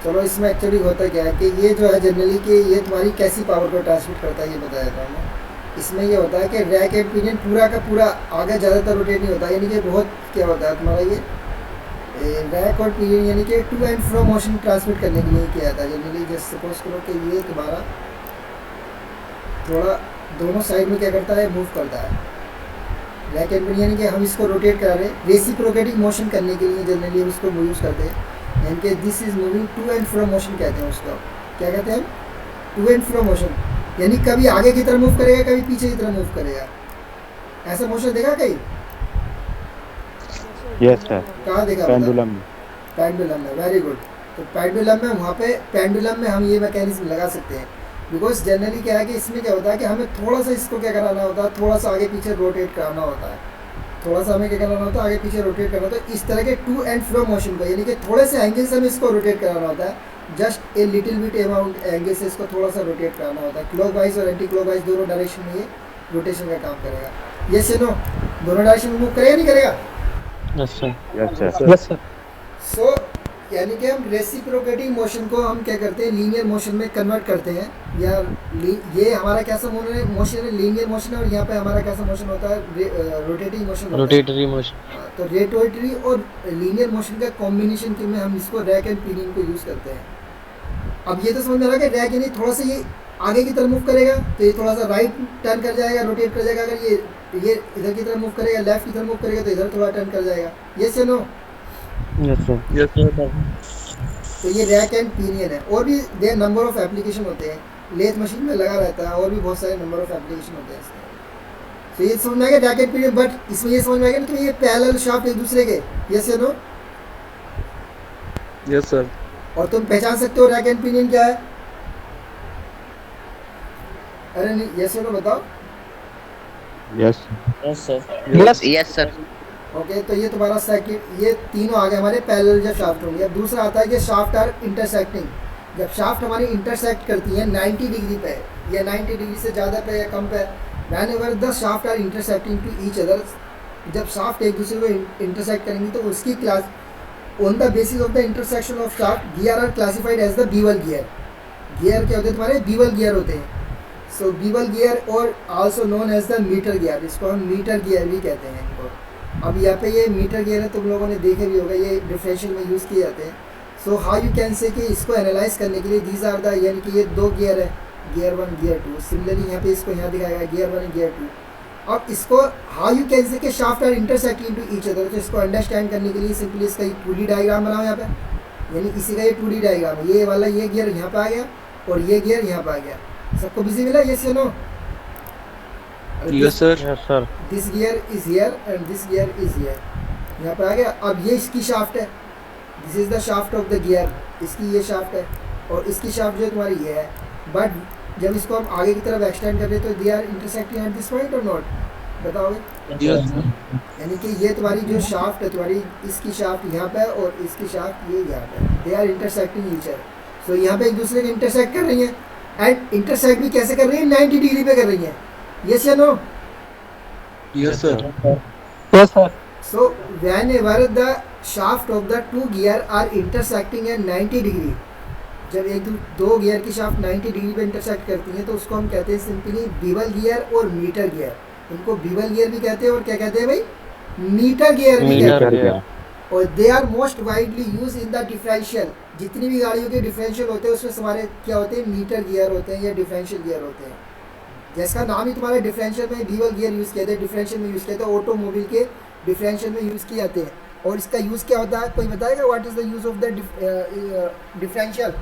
चलो इसमें एक्चुअली होता क्या है कि ये जो है जनरली कि ये तुम्हारी कैसी पावर को ट्रांसमिट करता है ये बता देता हूँ मैं. इसमें ये होता है कि रैक एंड पिनियन पूरा का पूरा आगे ज़्यादातर रोटेट नहीं होता, यानी कि बहुत क्या होता है तुम्हारा ये रैक और पिनियन यानी कि to and fro motion transmit करने के लिए किया जाता है जनरली. जैसे सपोज करो कि ये तुम्हारा थोड़ा दोनों साइड में क्या करता है, मूव करता है. रैक एंड पिनियन के हम इसको रोटेट करा रहे हैं रेसिप्रोकेटिंग मोशन करने के लिए जनरली हम इसको यूज़ करते हैं. यानी कि this is moving to and fro motion कहते हैं उसको. क्या कहते हैं? To and fro motion. यानी कभी आगे की तरफ मूव करेगा, कभी पीछे की तरफ मूव करेगा. ऐसा मोशन देखा कहीं? Yes sir. कहाँ देखा? पेंडुलम में. पेंडुलम में. Very good. तो पेंडुलम में वहाँ पे पेंडुलम में हम ये मैकेनिज्म लगा सकते हैं. बिकॉज जनरली क्या है कि इसमें क्या होता है कि हमें थोड़ा सा इसको क्या कराना होता है, थोड़ा सा आगे पीछे रोटेट कराना होता है. थोड़ा सा हमें क्या कराना होता है, आगे पीछे रोटेट करना होता है. इस तरह के टू एंड फ्रो मोशन को यानी कि थोड़े से एंगल से हमें इसको रोटेट कराना होता है. Just a little bit amount angle से इसको थोड़ा सा रोटेट कराना होता है. क्लॉकवाइज और एंटी क्लॉकवाइज दोनों डायरेक्शन में ये रोटेशन का काम करेगा. ये से नो दोनों डायरेक्शन में मूव करेगा नहीं करेगा? Yes sir. Yes sir. So यानी कि हम रेसिप्रोकेटिंग मोशन को हम क्या करते हैं, लीनियर मोशन में कन्वर्ट करते हैं. या ये हमारा कैसा मोशन है, लीनियर मोशन है. और यहाँ पे हमारा कैसा मोशन होता है, रोटेटिंग मोशन. Rotary motion. तो रोटेटरी और लीनियर मोशन का कॉम्बिनेशन के में हम इसको रैक एंड पिनियन को यूज़ करते हैं. अब ये तो समझ में आ रहा है कि रैक यानी थोड़ा सा ये आगे की तरफ मूव करेगा तो ये थोड़ा सा राइट टर्न कर जाएगा, रोटेट कर जाएगा. अगर ये इधर की तरफ मूव करेगा, लेफ्ट की तरफ मूव करेगा तो इधर थोड़ा टर्न कर जाएगा. यस या no? Yes sir. Yes sir. तो ये रैक एंड पिनियन है. और भी देयर नंबर ऑफ एप्लीकेशन होते हैं. लेथ मशीन में लगा रहता है और भी बहुत सारे नंबर ऑफ एप्लीकेशन होते हैं इसके. तो ये समझ में आएगा रैक एंड पिनियन. बट इसमें ये समझ में आएगा कि ये पैरेलल शाफ्ट एक दूसरे के. यस या नो? Yes sir. और तुम पहचान सकते हो रैक एंड पिनियन क्या है? अरे नहीं, यस या नो बताओ. Yes. Yes sir. Yes sir. Okay तो ये तुम्हारा सर्किट, ये तीनों आ गए हमारे पैरेलल जब शाफ्ट होंगे. अब दूसरा आता है कि शाफ्ट आर इंटरसेक्टिंग. जब शाफ्ट हमारी इंटरसेक्ट करती है 90 डिग्री पे या 90 डिग्री से ज़्यादा पे या कम पे, whenever the shaft are intersecting to each other. जब शाफ्ट एक दूसरे को इंटरसेक्ट करेंगी तो उसकी class on the basis of the intersection of shaft gear are classified as the bevel gear. Gear क्या होते हैं तुम्हारे? बीवल गियर होते हैं। सो बीवल गियर और also known as the mitre gear, इसको हम मीटर गियर भी कहते हैं इनको। अब यहाँ पे ये मीटर गियर है, तुम लोगों ने देखे भी होगा, ये डिफरेंशियल में यूज़ किए जाते हैं। So how you can say कि इसको एनालाइज करने के लिए दीज आर द, यानी कि ये दो गियर है, गियर 1 गियर 2। सिमिलरली यहाँ पे इसको यहाँ दिखाया गया गियर 1 गियर 2। अब इसको हाउ यू कैन से कि shaft are intersecting to each other. तो इसको अंडरस्टैंड करने के लिए सिंपली इसका एक 2D डायग्राम बनाओ यहाँ पे, यानी इसी का ये 2D डायग्राम है। ये वाला ये गियर यहाँ पे आ गया और ये गियर यहाँ पे आ गया। सबको बिजी मिला? यस या no? Yes, sir. Yes, sir. This gear is here and this gear is here, यहाँ पे आ गया। अब ये इसकी शाफ्ट है, this is the shaft of the gear, इसकी ये शाफ्ट है और इसकी शाफ्ट जो तुम्हारी ये है। बट जब इसको हम आगे की तरफ एक्सटेंड कर रहे हैं तो they are intersecting at this point और नॉट? बताओगे? Yes, sir. यानी कि ये तुम्हारी जो शाफ्ट है, तुम्हारी इसकी शाफ्ट यहाँ पे है और इसकी शाफ्ट ये यहाँ पे, they are intersecting each other. So यहाँ पे एक दूसरे को इंटरसेक्ट कर रही हैं एंड इंटरसेक्ट भी कैसे कर रही है? 90 डिग्री पे कर रही हैं। यस या no? Yes, sir. Yes, sir. So whenever the shaft of the two gear are intersecting at 90 degree, जब एक दो गियर की शाफ्ट 90 डिग्री पे इंटरसेक्ट करती है तो उसको हम कहते हैं सिंपली बीवल गियर और मीटर गियर। इनको बीवल गियर भी कहते हैं और क्या कहते हैं भाई? मीटर गियर भी कहते हैं। और they are most widely use in the differential. जितनी भी गाड़ियों के डिफरेंशियल होते हैं उसमें हमारे क्या होते हैं? मीटर गियर होते हैं या डिफरेंशियल गियर होते हैं। जिसका नाम ही तुम्हारे डिफरेंशियल में बीवल गियर यूज़ किया जाता है, डिफरेंशियल में यूज़ किया जाता है, ऑटोमोबाइल के डिफरेंशियल में यूज़ किए जाते हैं। और इसका यूज़ क्या होता है? कोई बताएगा what is the use of the differential?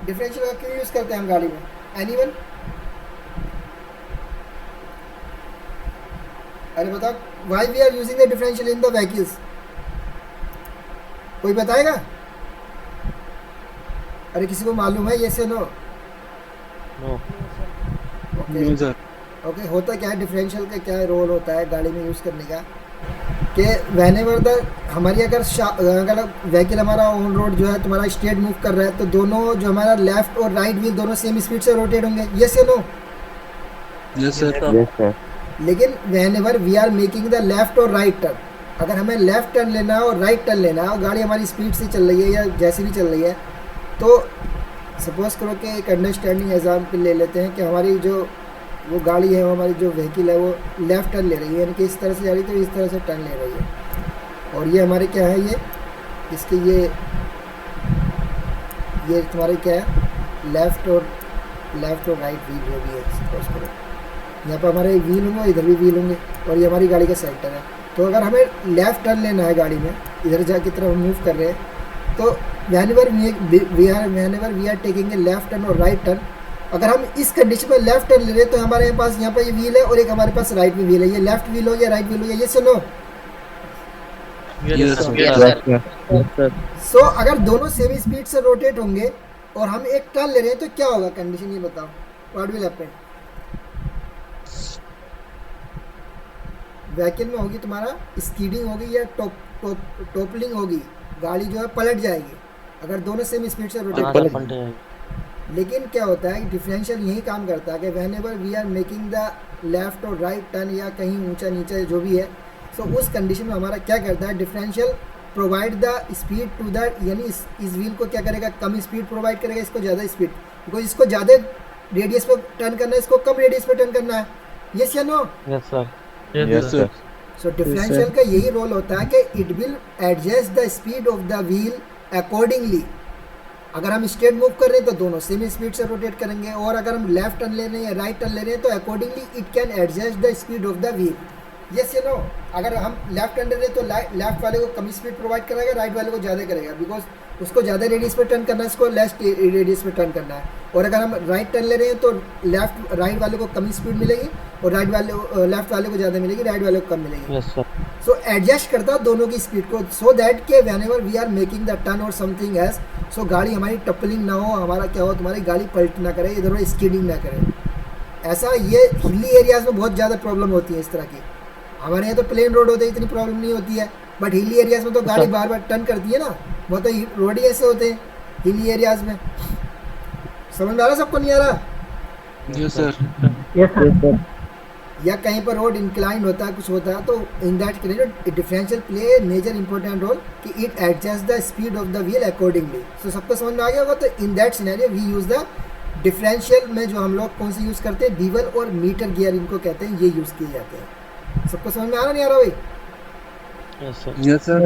Differential का क्यों यूज़ करते हैं हम गाड़ी में? एनीवन? अरे बताओ, why we are using the differential in the vehicles? कोई बताएगा? अरे किसी को मालूम है? यस या no? No. No, sir. Okay, होता क्या है डिफरेंशियल का, क्या रोल होता है गाड़ी में यूज़ करने का? कि व्हेनेवर द हमारी अगर व्हीकल हमारा ऑन रोड जो है तुम्हारा स्ट्रेट मूव कर रहा है तो दोनों जो हमारा लेफ्ट और राइट व्हील दोनों सेम स्पीड से रोटेट होंगे। यस या no? Yes, sir. Yes, sir. लेकिन whenever we are making the left और राइट टर्न, अगर हमें लेफ्ट टर्न लेना है और राइट टर्न लेना है और गाड़ी हमारी स्पीड से चल रही है या जैसी भी चल रही है, तो सपोज करो कि एक अंडरस्टैंडिंग एग्जाम्पल ले लेते हैं कि हमारी जो वो गाड़ी है, वो हमारी जो व्हीकल है वो लेफ़्ट टर्न ले रही है, यानी कि इस तरह से जा रही है तो इस तरह से टर्न ले रही है। और ये हमारे क्या है, ये इसके ये तुम्हारे क्या है, लेफ़्ट और राइट व्हील जो भी है। सपोज करो यहाँ पर हमारे व्हील होंगे, इधर भी व्हील होंगे और ये हमारी गाड़ी का सेंटर है। तो अगर हमें लेफ़्ट टर्न लेना है गाड़ी में, इधर जा की तरफ मूव कर रहे हैं, तो whenever we are taking a left turn और राइट टर्न, अगर हम इस कंडीशन में लेफ्ट टर्न ले रहे हैं तो हमारे पास यहाँ पर ये व्हील है और एक हमारे पास राइट में व्हील है। ये लेफ्ट व्हील हो या राइट व्हील हो, ये सुनो। Yes, sir. Yes, sir. सो अगर दोनों सेम स्पीड से रोटेट होंगे और हम एक टर्न ले रहे हैं तो क्या होगा कंडीशन, ये बताओ, व्हाट विल हैपन? व्हीकल में होगी तुम्हारा स्कीडिंग होगी या टॉपलिंग होगी, गाड़ी जो है पलट जाएगी अगर दोनों सेम स्पीड से रोटेट। लेकिन क्या होता है, डिफरेंशियल यही काम करता है कि whenever we are making the left और राइट टर्न या कहीं ऊंचा नीचा जो भी है, सो उस कंडीशन में हमारा क्या करता है, differential provide the speed to the, यानी इस व्हील को क्या करेगा, कम स्पीड प्रोवाइड करेगा, इसको ज़्यादा स्पीड, बिकॉज इसको ज़्यादा रेडियस पे टर्न करना है, इसको कम रेडियस पे टर्न करना है। यस या no? Yes, sir. Yes, sir. So differential का यही रोल होता है कि it will adjust the speed of the wheel accordingly. अगर हम स्ट्रेट मूव कर रहे हैं तो दोनों सेम स्पीड से रोटेट करेंगे, और अगर हम लेफ्ट टर्न ले रहे हैं या राइट टर्न ले रहे हैं तो accordingly it can adjust the speed of the wheel. Yes या नो? अगर हम लेफ्ट टर्न ले रहे हैं तो लेफ्ट वाले को कम स्पीड प्रोवाइड करेगा, राइट वाले को ज़्यादा करेगा, बिकॉज उसको ज़्यादा रेडियस पे टर्न करना है, इसको लेस रेडियस पे टर्न करना है। और अगर हम राइट टर्न ले रहे हैं तो राइट वाले को कम स्पीड मिलेगी और लेफ्ट वाले को ज़्यादा मिलेगी, राइट वाले को कम मिलेगी। Yes, sir. सो एडजस्ट करता है दोनों की स्पीड को, सो दैट के whenever we are making the turn और समथिंग एज, सो गाड़ी हमारी टपलिंग ना हो, हमारा क्या हो, तुम्हारी गाड़ी पलट ना करे, इधर उधर स्कीडिंग ना करे। ऐसा ये हिली एरियाज़ में बहुत ज़्यादा प्रॉब्लम होती है इस तरह की। हमारे यहाँ तो प्लेन रोड होते हैं, इतनी प्रॉब्लम नहीं होती है, बट हिली एरियाज़ में तो गाड़ी बार बार टर्न करती है ना, वो तो रोड ही ऐसे होते हैं हिली एरियाज़ में। समझ में आ रहा, सबको नहीं आ रहा? Yes, sir. Yes, sir. या कहीं पर रोड इंक्लाइन होता है, कुछ होता है, तो in that case differential play major important role कि it adjust the speed of the wheel accordingly. So सबको समझ में आ गया होगा। तो in that scenario we use the differential में जो हम लोग कौन से यूज़ करते हैं, बीवल और मीटर गियर इनको कहते हैं, ये यूज़ किए जाते हैं। सबको समझ में आ रहा नहीं आ रहा भाई? Yes sir. Yes, sir.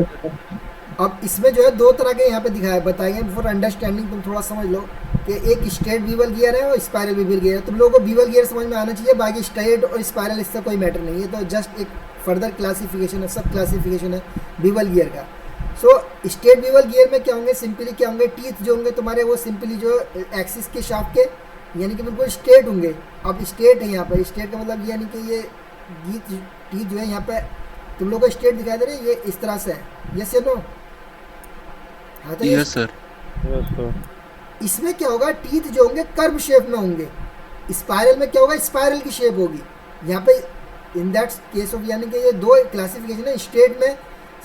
अब इसमें जो है दो तरह के यहाँ पे दिखाया बताएंगे फॉर अंडरस्टैंडिंग, तुम थोड़ा समझ लो कि एक स्ट्रेट बीवल गियर है और स्पाइरल बीवल गियर है। तुम लोगों को बीवल गियर समझ में आना चाहिए, बाकी स्ट्रेट और स्पाइरल इससे कोई मैटर नहीं है, तो जस्ट एक फर्दर क्लासिफिकेशन है, सब क्लासिफिकेशन है बीवल गियर का। सो स्ट्रेट बीवल गियर में क्या होंगे, सिंपली क्या होंगे, टीथ जो होंगे तुम्हारे वो सिंपली जो एक्सिस के शाफ्ट के यानी कि बिल्कुल स्ट्रेट होंगे। अब स्ट्रेट है यहाँ पर, स्ट्रेट का मतलब यानी कि ये टीथ जो है यहाँ पे तुम लोग को स्ट्रेट दिखाई दे रही है, ये इस तरह से है, यस या नो? हाँ तो Yes, sir. Yes sir. इसमें क्या होगा, टीथ जो होंगे कर्व शेप में होंगे। स्पाइरल में क्या होगा, स्पाइरल की शेप होगी। यहाँ पे इन दैट केस ऑफ यानी कि ये दो क्लासिफिकेशन है। स्ट्रेट में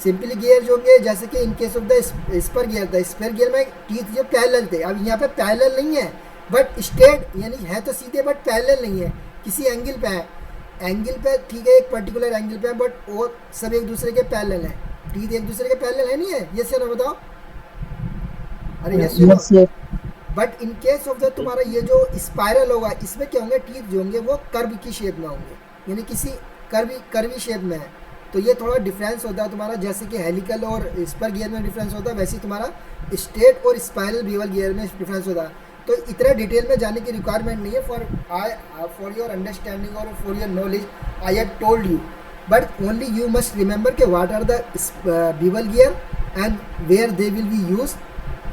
सिंपली गियर जो होंगे, जैसे कि in case of the spur gear था, स्पर गियर में टीथ जो पैरेलल थे। अब यहाँ पे पैरेलल नहीं है बट स्ट्रेट यानी है तो सीधे बट पैरेलल नहीं है, किसी एंगल पे है। एंगल पे ठीक है, एक पर्टिकुलर एंगल पे है, बट वो सब एक दूसरे के पैरेलल है। टीथ एक दूसरे के पैरेलल है, नहीं है? यस या नो बताओ? अरे yes. But in case of the तुम्हारा ये जो स्पाइरल होगा, इसमें क्या होंगे, टीथ जो होंगे वो कर्व की शेप में होंगे, यानी किसी कर्वी शेप में है। तो ये थोड़ा डिफरेंस होता है तुम्हारा, जैसे कि हेलिकल और स्पर गियर में डिफरेंस होता है, वैसे ही तुम्हारा स्ट्रेट और स्पाइरल बीवल गियर में डिफरेंस होता है। तो इतना डिटेल में जाने की रिक्वायरमेंट नहीं है। फॉर योर अंडरस्टैंडिंग और for your knowledge I have told you, but only you must remember के what are the bevel gear and where they will be use,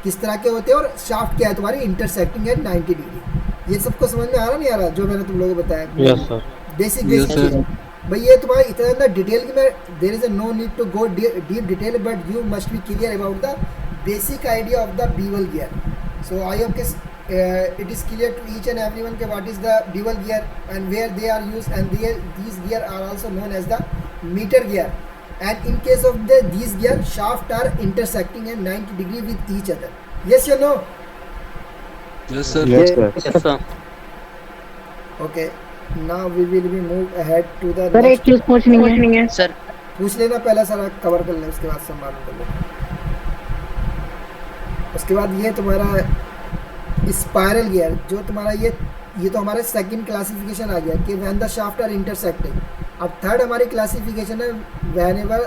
किस तरह के होते हैं, और शाफ्ट क्या है तुम्हारी इंटरसेक्टिंग एट 90 डिग्री। ये सबको समझ में आ रहा नहीं आ रहा जो मैंने तुम लोगों को बताया? Yes sir. Basic Yes, sir. चीज़ भाई, ये तुम्हारा इतना ज़्यादा डिटेल की मैं there is no need to go deep detail, but you must be clear about the basic idea of the bevel gear. So I hope it is clear to each and everyone ke what is the bevel gear and where they are used, and these gear are also known as the meter gear, and in case of these gear shaft are intersecting at 90 degree with each other. Yes or no? Yes, sir. Yes sir. Yes sir. Okay, now we will be move ahead to the sir एक next. चीज पूछनी है। Sir पूछ लेना पहले, सारा cover कर ले, उसके बाद सब मालूम कर लेना। उसके बाद ये तुम्हारा स्पाइरल गियर जो तुम्हारा ये तो हमारा सेकंड क्लासिफिकेशन आ गया कि when the shaft are intersecting. अब थर्ड हमारी क्लासिफिकेशन है whenever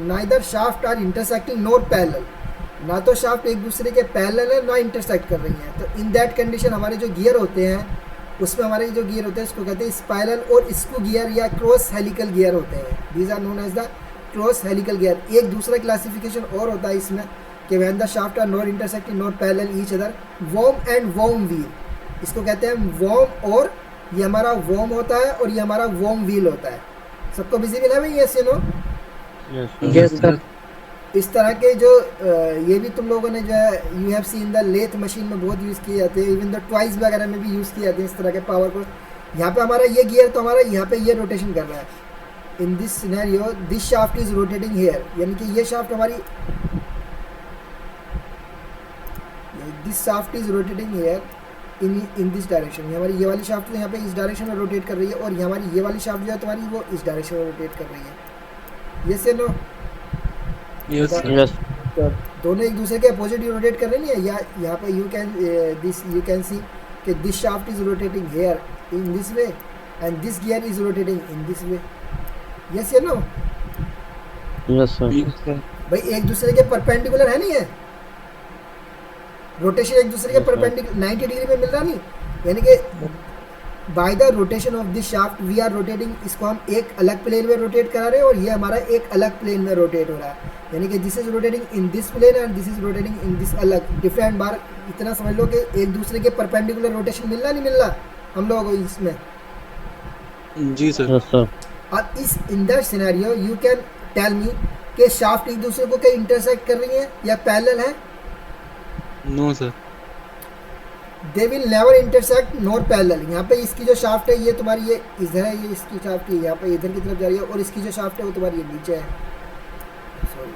neither shaft are intersecting nor parallel, ना तो शाफ्ट एक दूसरे के पैरेलल है ना इंटरसेक्ट कर रही हैं। तो इन दैट कंडीशन हमारे जो गियर होते हैं उसमें हमारे जो गियर होते हैं उसको कहते हैं स्पाइरल और स्क्रू गियर या क्रॉस हेलिकल गियर होते हैं। These are known as the cross helical gear. एक दूसरा क्लासिफिकेशन और होता है इसमें कि when the shaft are not intersecting not parallel each other, worm and worm wheel, इसको कहते हैं वॉर्म, और ये हमारा वॉर्म होता है और ये हमारा वॉर्म व्हील होता है। सबको विजिबल है भाई? Yes no? Yes sir. इस तरह के जो ये भी तुम लोगों ने जो है you have seen the lathe machine में बहुत यूज़ किए जाते हैं, इवन द ट्वाइस वगैरह में भी यूज़ किए जाते हैं इस तरह के पावर को। यहाँ पे हमारा ये गियर तो हमारा यहाँ पे ये रोटेशन कर रहा है। In this scenario this shaft is rotating here, यानी कि ये शाफ्ट हमारी this shaft is rotating here in this direction. हमारी ये वाली शाफ्ट तो यहाँ पे इस डायरेक्शन में रोटेट कर रही है, और ये हमारी ये वाली शाफ्ट जो है तुम्हारी वो इस डायरेक्शन में रोटेट कर रही है। ये से नो? Yes, sir. यस दोनों एक दूसरे के अपोजिट ही रोटेट कर रहे हैं। या यहाँ पे यू कैन सी कि this shaft is rotating here in this way and this gear is rotating in this way. Yes या नो? Yes sir. भाई एक दूसरे के परपेंडिकुलर है नहीं है, रोटेशन एक दूसरे के परपेंडिकुलर 90 डिग्री में मिल रहा नहीं, यानी कि by the rotation of this shaft we are rotating. इसको हम एक अलग प्लेन में रोटेट करा रहे हैं और ये हमारा एक अलग प्लेन में रोटेट हो रहा है, यानी कि this is rotating in this plane and this is rotating in this अलग डिफरेंट बार। इतना समझ लो कि एक दूसरे के परपेंडिकुलर रोटेशन मिल रहा नहीं मिल रहा हम लोगों को इसमें। जी सर। Yes sir. और इस in that scenario you can tell me कि शाफ्ट एक दूसरे को क्या इंटरसेक्ट कर रही है या पैरेलल है? No sir. They will never intersect nor parallel. यहाँ पे इसकी जो शाफ्ट है ये तुम्हारी ये इधर है, ये इसकी शाफ्ट है यहाँ पे इधर की तरफ जा रही है, और इसकी जो शाफ्ट है वो तुम्हारी ये नीचे है। सॉरी,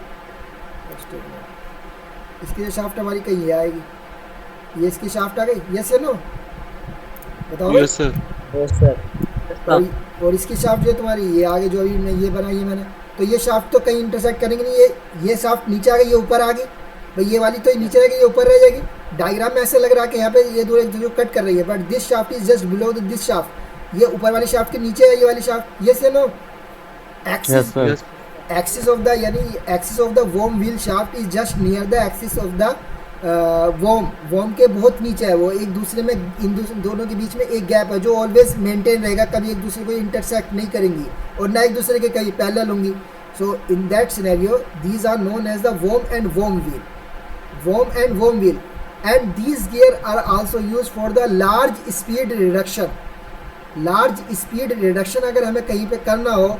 इसकी जो शाफ्ट हमारी कहीं ये आएगी, ये इसकी शाफ्ट आ गई। यस या नो? बताओ। Yes sir. Yes sir. और इसकी शाफ्ट जो है तुम्हारी ये आगे जो अभी मैं ये बनाई है मैंने, तो ये शाफ्ट तो कहीं इंटरसेक्ट करेंगे नहीं, ये शाफ्ट नीचे आ गई, ये ऊपर आ गई भाई, ये वाली तो नीचे रहेगी, ये ऊपर रह जाएगी। डायग्राम में ऐसे लग रहा है कि यहाँ पे ये दो एक दूसरे को कट कर रही है, but this shaft is just below this shaft, ये ऊपर वाली शाफ्ट के नीचे है ये वाली शाफ्ट। यस या no? Yes, sir. Yes. Axis of the यानी axis of the worm wheel shaft is just near the axis of the worm के बहुत नीचे है वो, एक दूसरे में दोनों के बीच में एक गैप है जो ऑलवेज मेंटेन रहेगा, कभी एक दूसरे को इंटरसेक्ट नहीं करेंगी और ना एक दूसरे के कभी पैरेलल होंगी। So in that scenario these are known as the worm and worm wheel and these gear are also use for the large speed reduction. अगर हमें कहीं पे करना हो,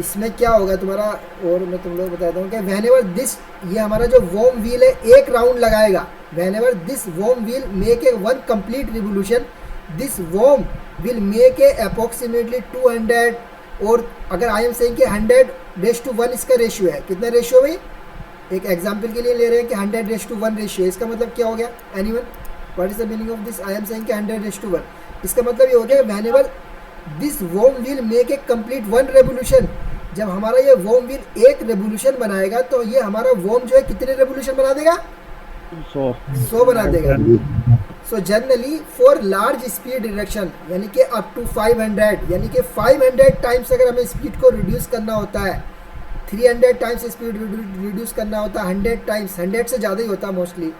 इसमें क्या होगा तुम्हारा, और मैं तुम लोग बताता हूँ कि व्हेनेवर दिस, ये हमारा जो वोम व्हील है एक राउंड लगाएगा, whenever this worm wheel make a one complete revolution, this worm will make a approximately 200, और अगर आई एम सेइंग कि 100:1 इसका रेशियो है, कितना रेशियो भाई, एक एग्जाम्पल के लिए ले रहे हैं कि 100:1 रेशियो है, इसका मतलब क्या हो गया anyone, what is the meaning of this, I am saying कि 100:1, इसका मतलब ये हो गया whenever this worm wheel make a complete 1 revolution, जब हमारा ये वोम व्हील एक रेवोल्यूशन बनाएगा तो ये हमारा वोम जो है कितने रेवोल्यूशन बना देगा, 100 बना देगा। So generally for large speed reduction यानी कि अप टू 500, यानी कि 500 टाइम्स अगर हमें स्पीड को रिड्यूस करना होता है, 300 टाइम्स स्पीड रिड्यूस करना होता है, 100 टाइम्स, 100 से ज़्यादा ही होता है mostly.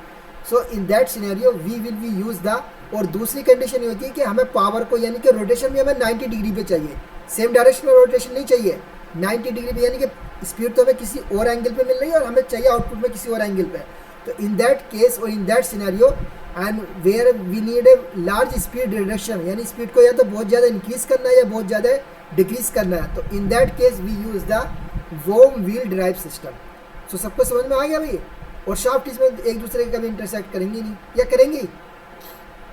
So in that scenario we will be use the, और दूसरी कंडीशन ये होती है कि हमें पावर को यानी कि रोटेशन भी हमें 90 डिग्री पे चाहिए, सेम डायरेक्शन में रोटेशन नहीं चाहिए, 90 डिग्री पे, यानी कि स्पीड तो हमें किसी और एंगल पे मिल रही है और हमें चाहिए आउटपुट में किसी और एंगल पे। तो इन दैट केस और in that scenario and where we need a large speed reduction, यानी स्पीड को या तो बहुत ज़्यादा इंक्रीज करना है या बहुत ज़्यादा डिक्रीज करना है, तो in that case we use the worm wheel drive system. So सबको समझ में आ गया भाई? और शाफ्ट इसमें एक दूसरे के कभी इंटरसेक्ट करेंगी नहीं, या करेंगी?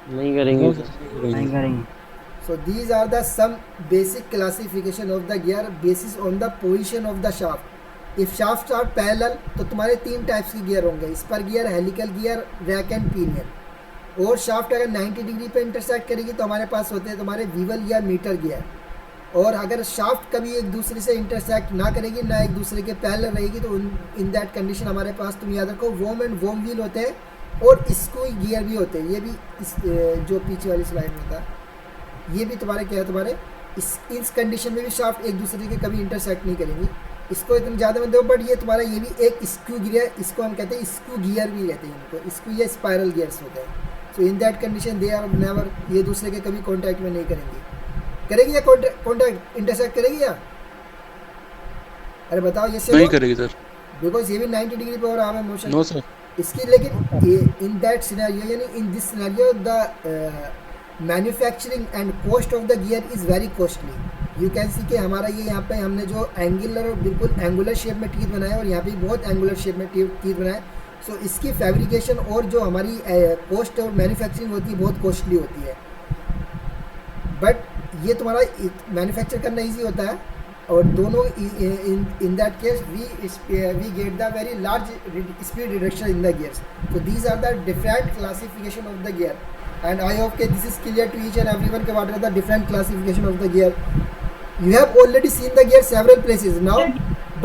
नहीं करेंगे। नहीं करेंगे। So these are the some basic classification of the gear basis on the position of the shaft. If shafts are parallel तो तुम्हारे 3 टाइप्स के गियर होंगे, spur gear, helical gear, rack and pinion. और शाफ्ट अगर 90 degree पे intersect करेगी तो हमारे पास होते हैं तुम्हारे व्हील या मीटर गियर। और अगर शाफ्ट कभी एक दूसरे से इंटरसेक्ट ना करेगी, ना एक दूसरे के पैरेलल रहेगी, तो इन दैट कंडीशन हमारे पास, तुम याद रखो, वोम एंड वोम व्हील होते हैं और स्क्रू गियर भी होते हैं। ये भी इस जो पीछे वाली स्लाइड में था, ये भी तुम्हारे क्या है, तुम्हारे इस कंडीशन में भी शाफ्ट एक दूसरे के कभी इंटरसेक्ट नहीं करेंगी। इसको इतना ज़्यादा मत दो, बट ये तुम्हारा ये भी एक स्क्रू गियर, इसको हम कहते हैं स्क्रू गियर भी कहते हैं इनको, स्क्रू या स्पायरल गियर्स होते हैं। So in that condition they are never, ये दूसरे के कभी कॉन्टैक्ट में नहीं करेंगी। करेगी या कॉन्टैक्ट इंटरसेक्ट करेगी या? अरे बताओ ये से नहीं करेगी सर। बिकॉज ये भी 90 डिग्री पे हो रहा है मोशन। No sir. इसकी लेकिन इन दैट सिनेरियो, यानी इन this scenario the manufacturing and cost of the gear is very costly. You can सी कि हमारा ये यहाँ पे हमने जो एंगुलर और बिल्कुल एंगुलर शेप में टीथ बनाया और यहाँ पे बहुत एंगुलर शेप में टीथ बनाया। सो इसकी फैब्रिकेशन और जो हमारी कॉस्ट और मैन्युफैक्चरिंग होती है बहुत कॉस्टली होती है, बट ये तुम्हारा मैन्युफैक्चर करना ईजी होता है। और दोनों in that case we get the very large speed reduction in the gears. so these are the different classification of the gear, and I hope that this is clear to each and everyone that what are the different classification of the gear. You have already seen the gear several places now,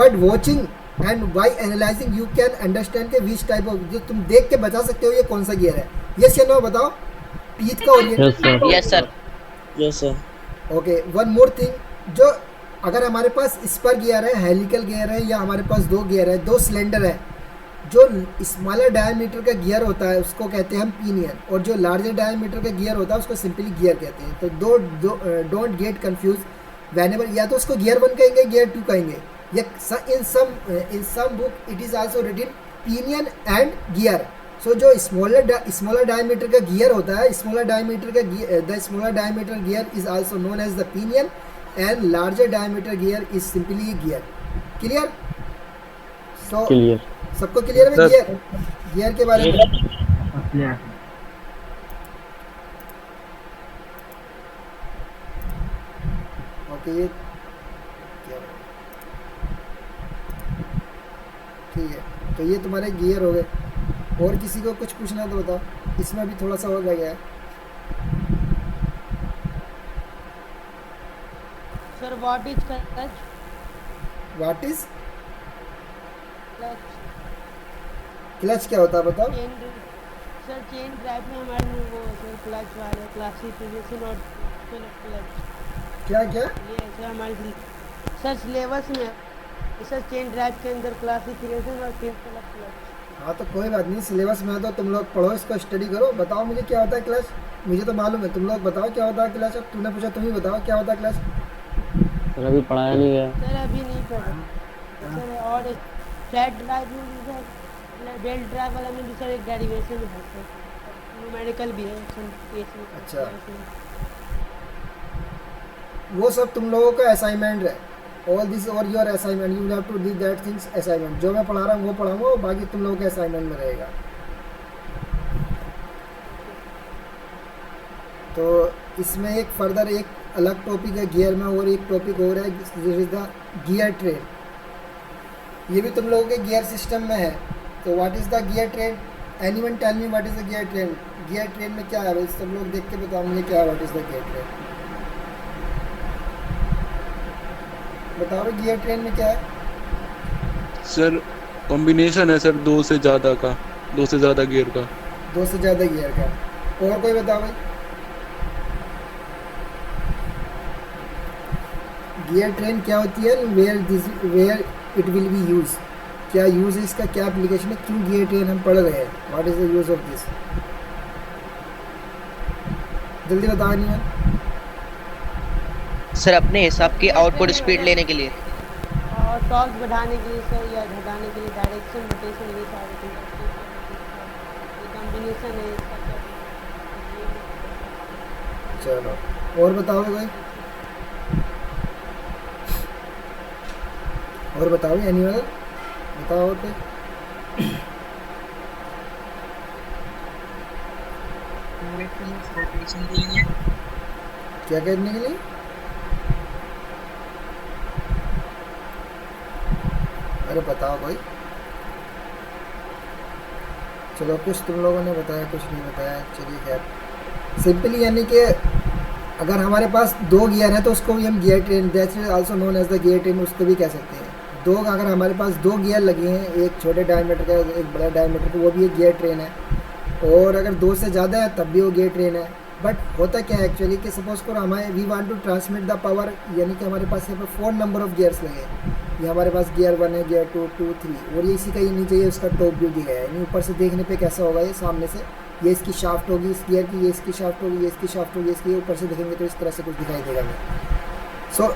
but watching and by analyzing you can understand के which type of, जो तुम देख के बता सकते हो ये कौन सा गियर है। yes या no बताओ, टीथ का orientation. Yes sir. Yes sir. Okay, one more thing, जो अगर हमारे पास स्पर गियर है, हेलिकल गियर है, या हमारे पास 2 गियर है, 2 सिलेंडर है, जो स्मॉलर डायमीटर का गियर होता है उसको कहते हैं हम पिनियन, और जो लार्जर डायमीटर का गियर होता है उसको सिंपली गियर कहते हैं। तो डोंट गेट कंफ्यूज व्हेनेवर, या तो उसको गियर 1 कहेंगे, गियर 2 कहेंगे, या in some book it is also written pinion and gear. So जो स्मॉलर डायमीटर का गियर होता है, smaller diameter gear is also known as the pinion and larger diameter gear is simply gear. Clear? So Clear. सबको clear है gear के बारे में? Okay, ये ठीक है, तो ये तुम्हारे गियर हो गए। और किसी को कुछ पूछना तो बताओ, इसमें भी थोड़ा सा और रह गया है। Sir, what is clutch? What is Clutch. Clutch, क्या होता है बताओ? सर चेन ड्राइव में हमारे वो सर क्लच वाले क्लासिफिकेशन और क्लच क्या क्या? ये सर हमारे सर सिलेबस में सर चेन ड्राइव के अंदर क्लासिफिकेशन और फिर क्लच। हाँ तो कोई बात नहीं, सिलेबस में है तो तुम लोग पढ़ो, इसको स्टडी करो। बताओ मुझे क्या होता है क्लच, मुझे तो मालूम है, तुम लोग बताओ क्या होता है क्लच। अब तूने पूछा, तुम ही बताओ क्या होता है क्लच। सर अभी पढ़ाया नहीं गया। सर अभी नहीं पढ़ा सर। और फ्लैट ड्राइव में भी सर बेल्ट ड्राइव वाला में भी सर एक डेरिवेशन है सर, न्यूमेरिकल भी है सर। अच्छा। वो सब तुम लोगों का असाइनमेंट है, ऑल दिस और your assignment, you will have to do that things assignment. जो मैं पढ़ा रहा हूँ वो पढ़ाऊंगा, और बाकी तुम लोगों के असाइनमेंट में रहेगा। तो इसमें एक फर्दर एक अलग टॉपिक है गियर में, और एक टॉपिक और है this is the gear train. ये भी तुम लोगों के गियर सिस्टम में है। तो what is the gear train? Anyone tell me what is the gear train? Gear train में क्या है भाई, सब लोग देख के बताओ मुझे क्या है what is the gear train. बताओ भाई गियर ट्रेन में क्या है? सर कॉम्बिनेशन है सर दो से ज़्यादा का, दो से ज़्यादा गियर का। दो से ज़्यादा गियर का। और कोई बताओ भाई? गियर ट्रेन क्या होती है, where it will be use, क्या यूज है इसका, क्या एप्लीकेशन है, क्यों गियर ट्रेन हम पढ़ रहे हैं, what is the use of this? जल्दी बताओ नहीं। सर अपने हिसाब की आउटपुट स्पीड लेने के लिए। और टॉर्क बढ़ाने के लिए सर या घटाने के लिए डायरेक्शन रोटेशन ये सारे चीज़ें कॉम्बिनेशन है इसका। चलो और बताओ भाई, और बताओ एनिमल, बताओ और कोई? क्या करने के लिए? अरे बताओ भाई। चलो कुछ तुम लोगों ने बताया, कुछ नहीं बताया, चलिए खैर। सिंपली यानी कि अगर हमारे पास दो गियर है तो उसको भी हम gear train, that's also known as the gear train, उसको भी कह सकते हैं। दो अगर हमारे पास दो गियर लगे हैं, एक छोटे डायमीटर का एक बड़ा डायमीटर का, वो भी एक गियर ट्रेन है। और अगर दो से ज़्यादा है तब भी वो गियर ट्रेन है। बट होता क्या है एक्चुअली कि सपोज करो हमारे we want to transmit the power, यानी कि हमारे पास यहाँ पर 4 नंबर ऑफ गियर्स लगे हैं। ये हमारे पास गियर 1 है, गियर 2, 2, 3, और ये इसी का ये नीचे ये उसका टॉप व्यू दिया गया है। यानी ऊपर से देखने पे कैसा होगा, ये सामने से ये इसकी शाफ्ट होगी इस गियर की, ये इसकी शाफ्ट होगी, ये इसकी शाफ्ट होगी इसकी, ऊपर से देखेंगे तो इस तरह से कुछ दिखाई देगा हमें। सो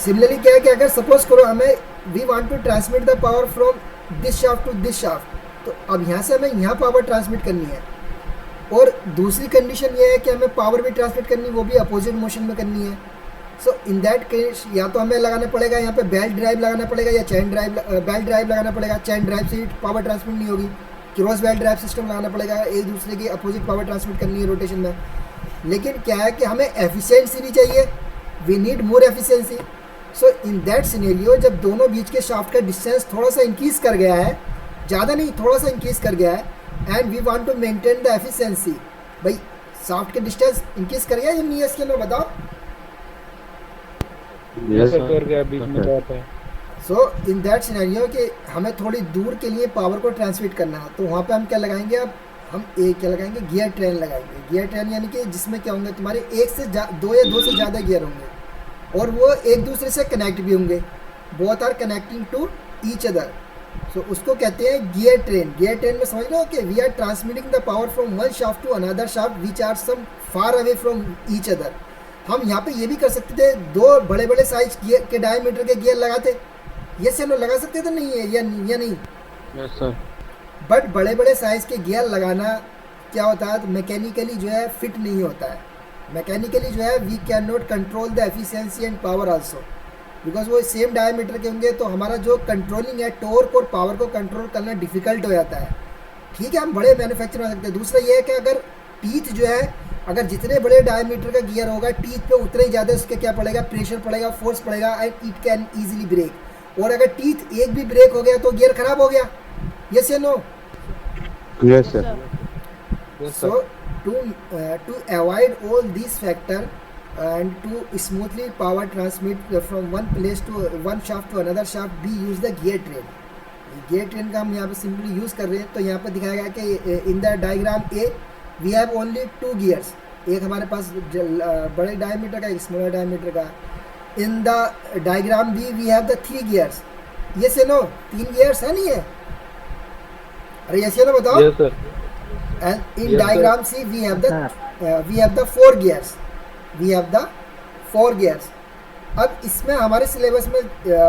सिमिलरली क्या है कि अगर सपोज करो हमें we want to transmit the power from this shaft to this shaft, तो अब यहाँ से हमें यहाँ पावर ट्रांसमिट करनी है। और दूसरी कंडीशन ये है कि हमें पावर भी ट्रांसमिट करनी, वो भी अपोजिट मोशन में करनी है। सो इन दैट केस या तो हमें लगाना पड़ेगा यहाँ पे बेल्ट ड्राइव लगाना पड़ेगा, या चैन ड्राइव, बेल्ट ड्राइव लगाना पड़ेगा। चैन ड्राइव से पावर ट्रांसमिट नहीं होगी, क्रॉस बेल्ट ड्राइव सिस्टम लगाना पड़ेगा, एक दूसरे की अपोजिट पावर ट्रांसमिट करनी है रोटेशन में। लेकिन क्या है कि हमें एफिशिएंसी भी चाहिए, we need more efficiency. So in that scenario जब दोनों बीच के शाफ्ट का डिस्टेंस थोड़ा सा इंक्रीज कर गया है, ज़्यादा नहीं थोड़ा सा इंक्रीज कर गया है, and we want to maintain the efficiency, भाई शाफ्ट के डिस्टेंस इंक्रीज कर गया या नहीं है, इसके अंदर बताओ। Yes sir. So in that scenario कि हमें थोड़ी दूर के लिए पावर को ट्रांसमिट करना है, तो वहाँ पे हम क्या लगाएंगे, अब हम एक क्या लगाएंगे, गियर ट्रेन लगाएंगे। गियर ट्रेन यानी कि जिसमें क्या होंगे, तुम्हारे एक से दो या दो से ज़्यादा गियर होंगे, और वो एक दूसरे से कनेक्ट भी होंगे, both are connecting to each other. So उसको कहते हैं गियर ट्रेन। गियर ट्रेन में समझ लो कि we are transmitting the power from one shaft to another shaft which are some far away from each other. हम यहाँ पे ये भी कर सकते थे, दो बड़े बड़े साइज गियर के डायमीटर के गियर लगाते, ये से लोग लगा सकते थे, नहीं है या नहीं? Yes sir. बट बड़े बड़े साइज के गियर लगाना क्या होता है, तो मैकेनिकली जो है फिट नहीं होता है। मैकेनिकली जो है we can not control the efficiency and power also, because वो सेम डायमीटर के होंगे, तो हमारा जो कंट्रोलिंग है टॉर्क और पावर को कंट्रोल करना डिफिकल्ट हो जाता है। ठीक है, हम बड़े मैन्युफैक्चर बना सकते हैं। दूसरा ये है कि अगर टीथ जो है, अगर जितने बड़े डायमीटर का गियर होगा टीथ पे उतने ही ज़्यादा उसके क्या पड़ेगा, प्रेशर पड़ेगा, फोर्स पड़ेगा, and it can easily break. और अगर टीथ एक भी ब्रेक हो गया तो गियर खराब हो गया। यस या no? Yes sir. So to avoid all these factor, and to smoothly power transmit from one place to one shaft to another shaft we use the gear train. gear train का हम यहाँ पे simply use कर रहे हैं. तो यहाँ पे दिखाया गया कि इन the diagram A V have only 2 gears. एक हमारे पास बड़े डायमीटर का, एक स्मॉलर डायमीटर का. In the diagram be we have the 3 gears. ये से नो 3 गियर्स है नहीं है? अरे ये से नो बताओ. Yes, sir. And in Yes, diagram C we have the 4 gears. We have the 4 gears. अब इसमें हमारे सिलेबस में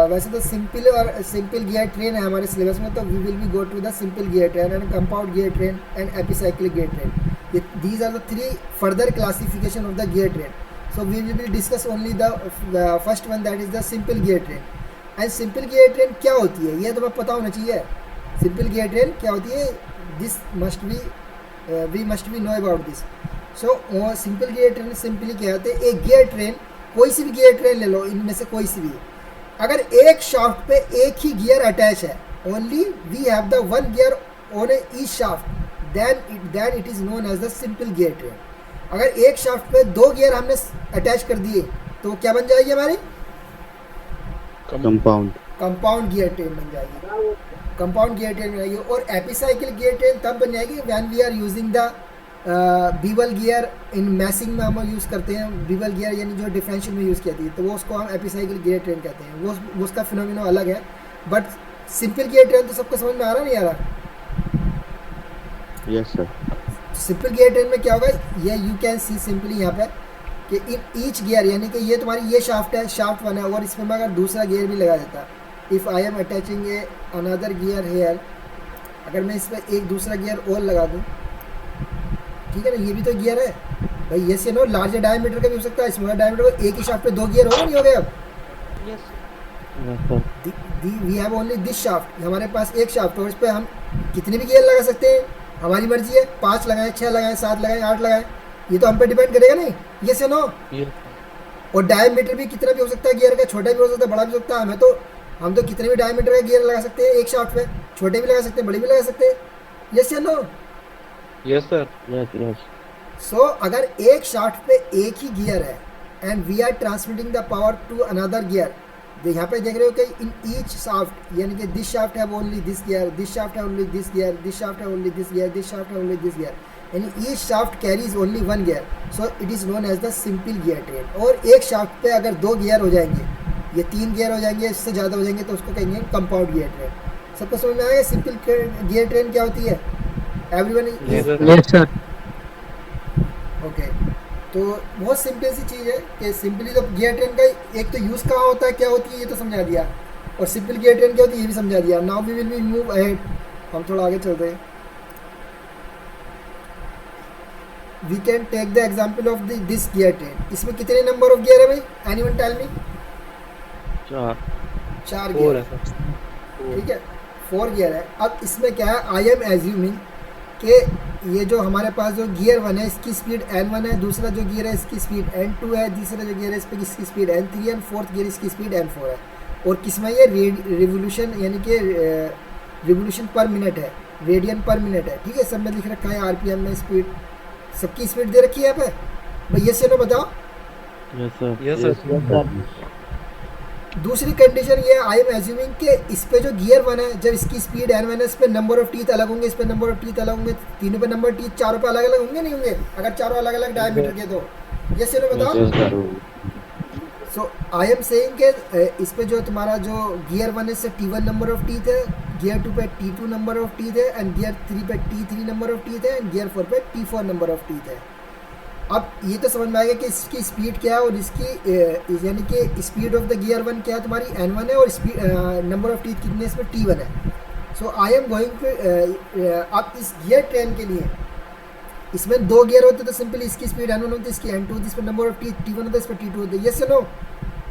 वैसे तो सिंपल गियर ट्रेन है हमारे सिलेबस में, तो we will be go to the simple gear train and compound gear train and epicyclic gear train. These are the 3 further classification of the gear train. So we will be discuss only the first one, that is the simple gear train. And simple gear train क्या होती है ये तुम्हें पता होना चाहिए. Simple gear train क्या होती है, this must be we must be know about this. So simple gear train simply क्या होते हैं, एक गियर ट्रेन, कोई सी भी गियर ट्रेन ले लो, इनमें से कोई सी भी, अगर एक शाफ्ट पे एक ही गियर अटैच है, only we have the 1 gear on each shaft, then it is known as the simple gear train. अगर एक शाफ्ट पे 2 गियर हमने अटैच कर दिए तो क्या बन जाएगी हमारी? कंपाउंड गियर ट्रेन बन जाएगी. कंपाउंड गियर ट्रेन बनाएगी. और एपिसाइकिल गियर ट्रेन तब बन जाएगी when we are using the bevel gear in meshing में हम यूज़ करते हैं. बीवल गियर यानी जो डिफरेंशियल में यूज़ किया तो वो उसको हम एपिसाइकिल गियर ट्रेन कहते हैं. वो उसका फिनोमिना अलग है. बट सिंपल गियर ट्रेन तो सबको समझ में आ रहा नहीं आ रहा? Yes, sir. Simple gear train में क्या होगा, ये यू कैन सी सिंपली यहाँ पे कि इन ईच गियर, यानी कि ये तुम्हारी ये शाफ्ट है, शाफ्ट 1 है, और इसमें मैं अगर दूसरा गियर भी लगा देता, if I am attaching a another gear here, अगर मैं इस पर एक दूसरा गियर और लगा दूँ, ठीक है ना, ये भी तो गियर है भाई. ये से नो लार्जर डायमीटर का भी हो सकता है, स्मॉलर डायमीटर का. एक ही शाफ्ट पे 2 गियर होगा नहीं हो गए? अब Yes. Yes, sir. We have only this shaft, हमारे पास एक शाफ्ट, और इस पर हम कितने भी गियर लगा सकते हैं, हमारी मर्जी है. 5 लगाएं, 6 लगाएं, 7 लगाएं, 8 लगाएं, ये तो हम पे डिपेंड करेगा नहीं. ये से नो. Yes. और डायमीटर भी कितना भी हो सकता है गियर का, छोटा भी हो सकता है, बड़ा भी हो सकता है. हम तो कितने भी डायमीटर का गियर लगा सकते हैं एक शाफ्ट पे, छोटे भी लगा सकते हैं, बड़े भी लगा सकते हैं. यस या no? Yes, sir. Yes. So अगर एक शाफ्ट पे एक ही गियर है and we are transmitting the power to another gear, यहाँ पे देख रहे हो कि इन ईच शाफ्ट, यानी कि this shaft have only this gear, this shaft have only this gear, this shaft have only this gear, this shaft have only this gear, यानी each shaft carries only 1 gear. So it is known as the simple gear train. और एक shaft पे अगर 2 gear हो जाएंगे, ये 3 gear हो जाएंगे, इससे ज़्यादा हो जाएंगे, तो उसको कहेंगे कंपाउंड गियर ट्रेन. सबको समझ में आएगा सिंपल गियर ट्रेन क्या होती है? एवरीवन? Yes, sir. ओके. तो बहुत सिंपल सी चीज़ है कि सिंपली तो गियर ट्रेन का एक तो यूज़ कहाँ होता है, क्या होती है, ये तो समझा दिया, और सिंपल गियर ट्रेन क्या होती है ये भी समझा दिया. Now we will be move ahead. हम थोड़ा आगे चलते हैं. We can take the example of this gear train. इसमें कितने नंबर ऑफ गियर है भाई? एनीवन टेल मी? 4 गियर है. ठीक है, 4 गियर है. अब इसमें क्या है, आई एम एज्यूमिंग कि ये जो हमारे पास जो गियर 1 है इसकी स्पीड n1 है, दूसरा जो गियर है इसकी स्पीड n2 है, तीसरा जो गियर है इस पर इसकी स्पीड n3 है, और 4th गियर इसकी स्पीड n4 है. और किसमें ये रिवोल्यूशन, यानी कि रिवोल्यूशन पर मिनट है, रेडियन पर मिनट है. ठीक है, सब में लिख रखा है आरपीएम में स्पीड, सबकी स्पीड दे रखी है यहाँ पे भाई. ये से नो बताओ. Yes, sir. Yes, sir. दूसरी कंडीशन ये आई एम एज्यूमिंग कि इस पे जो गियर 1 है, जब इसकी स्पीड n1 है, इस पे नंबर ऑफ टीथ अलग होंगे, इस पे नंबर ऑफ टीथ अलग होंगे, तीनों पे नंबर टीथ, चारों पे अलग अलग होंगे नहीं होंगे? अगर चारों अलग अलग डायमीटर के तो ये से नो बताओ. Yes, sir. So I am saying कि इस पे जो तुम्हारा जो गियर 1 है इससे T1 नंबर ऑफ टीथ है, गियर 2 पे T2 नंबर ऑफ टीथ है, एंड गियर 3 पे T3 नंबर ऑफ टीथ है, एंड गियर 4 पे T4 नंबर ऑफ टीथ है. अब ये तो समझ में आएगा कि इसकी स्पीड क्या है, और इसकी यानी कि स्पीड ऑफ द गियर 1 क्या है तुम्हारी n1 है, और स्पीड नंबर ऑफ टीथ कितने इसमें T1 है. सो आई एम गोइंग अब इस गियर ट्रेन के लिए इसमें 2 गियर होते तो सिंपली इसकी स्पीड n1 होती है, इसकी n2 होती है, इस पर नंबर ऑफ टीथ T1 होता है, इस पर T2 होता है. यस या नो?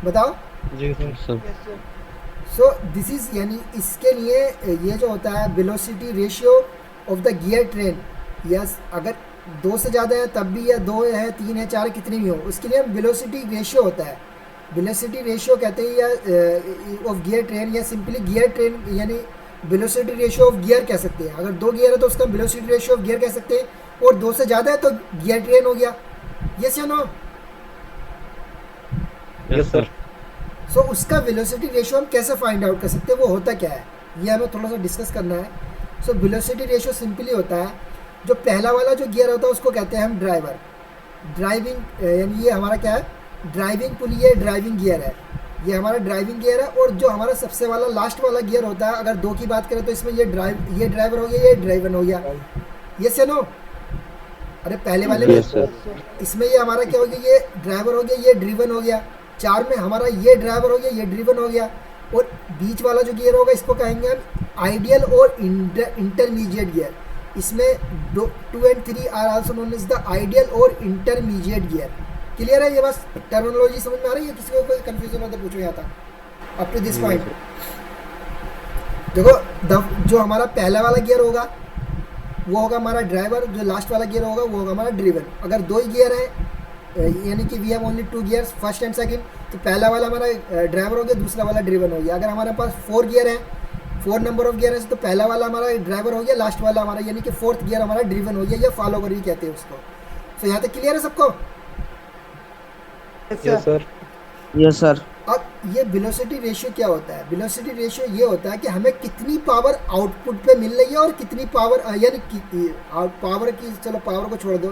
बताओ. Yes, sir. Yes, sir. So this is, यानी इसके लिए ये जो होता है velocity ratio of the gear train. Yes, अगर 2 से ज़्यादा है तब भी, या 2 है, 3 है, 4 कितनी भी हो, उसके लिए वेलोसिटी रेशियो होता है. वेलोसिटी रेशियो कहते हैं या ऑफ गियर ट्रेन, या सिंपली गियर ट्रेन यानी वेलोसिटी रेशियो ऑफ गियर कह सकते हैं. अगर 2 गियर है तो उसका वेलोसिटी रेशियो ऑफ गियर कह सकते हैं, और 2 से ज़्यादा है तो गियर ट्रेन हो गया. यस या नो? यस सर सो उसका वेलोसिटी रेशियो हम कैसे फाइंड आउट कर सकते हैं, वो होता क्या है, ये हमें थोड़ा सा डिस्कस करना है। सो वेलोसिटी रेशियो सिंपली होता है, जो पहला वाला जो गियर होता है उसको कहते हैं हम ड्राइवर, ड्राइविंग यानी ये हमारा क्या है, ड्राइविंग पुली है, ड्राइविंग गियर है, ये हमारा ड्राइविंग गियर है। और जो हमारा सबसे वाला लास्ट वाला गियर होता है, अगर 2 की बात करें तो इसमें ये ड्राइवर हो गया, ये ड्राइवर हो गया, ये से नो। अरे पहले वाले में यस सर इसमें ये हमारा क्या हो गया, ये ड्राइवर हो गया, ये ड्रिवन हो गया। 4 में हमारा ये ड्राइवर हो गया, ये ड्रिवन हो गया। और बीच वाला जो गियर होगा इसको कहेंगे हम आइडियल और इंटरमीडिएट गियर। इसमें 2 and 3 are also known as the ideal और इंटरमीडिएट गियर। क्लियर है, ये बस टर्मिनोलॉजी समझ में आ रही है, किसी को कोई कंफ्यूजन हो तो पूछो यहाँ तक अप टू दिस पॉइंट। देखो जो हमारा पहला वाला गियर होगा वो होगा हमारा ड्राइवर, जो लास्ट वाला गियर होगा वो होगा हमारा ड्रिवन। अगर 2 ही गियर है यानी कि we have only 2 gears, first and second, तो पहला वाला हमारा ड्राइवर हो गया, दूसरा वाला ड्रिवन हो गया। अगर हमारे पास 4 गियर है, 4 नंबर ऑफ गियर है, तो पहला वाला हमारा ड्राइवर हो गया, लास्ट वाला हमारा यानी कि 4th गियर हमारा ड्रिवन हो गया, या फॉलोवर भी कहते हैं उसको। तो यहाँ तक क्लियर है सबको? Yes sir yes sir. अब ये वेलोसिटी रेशियो क्या होता है? वेलोसिटी रेशियो ये होता है कि हमें कितनी पावर आउटपुट पे मिल रही है और कितनी पावर यानी पावर की, चलो पावर को छोड़ दो,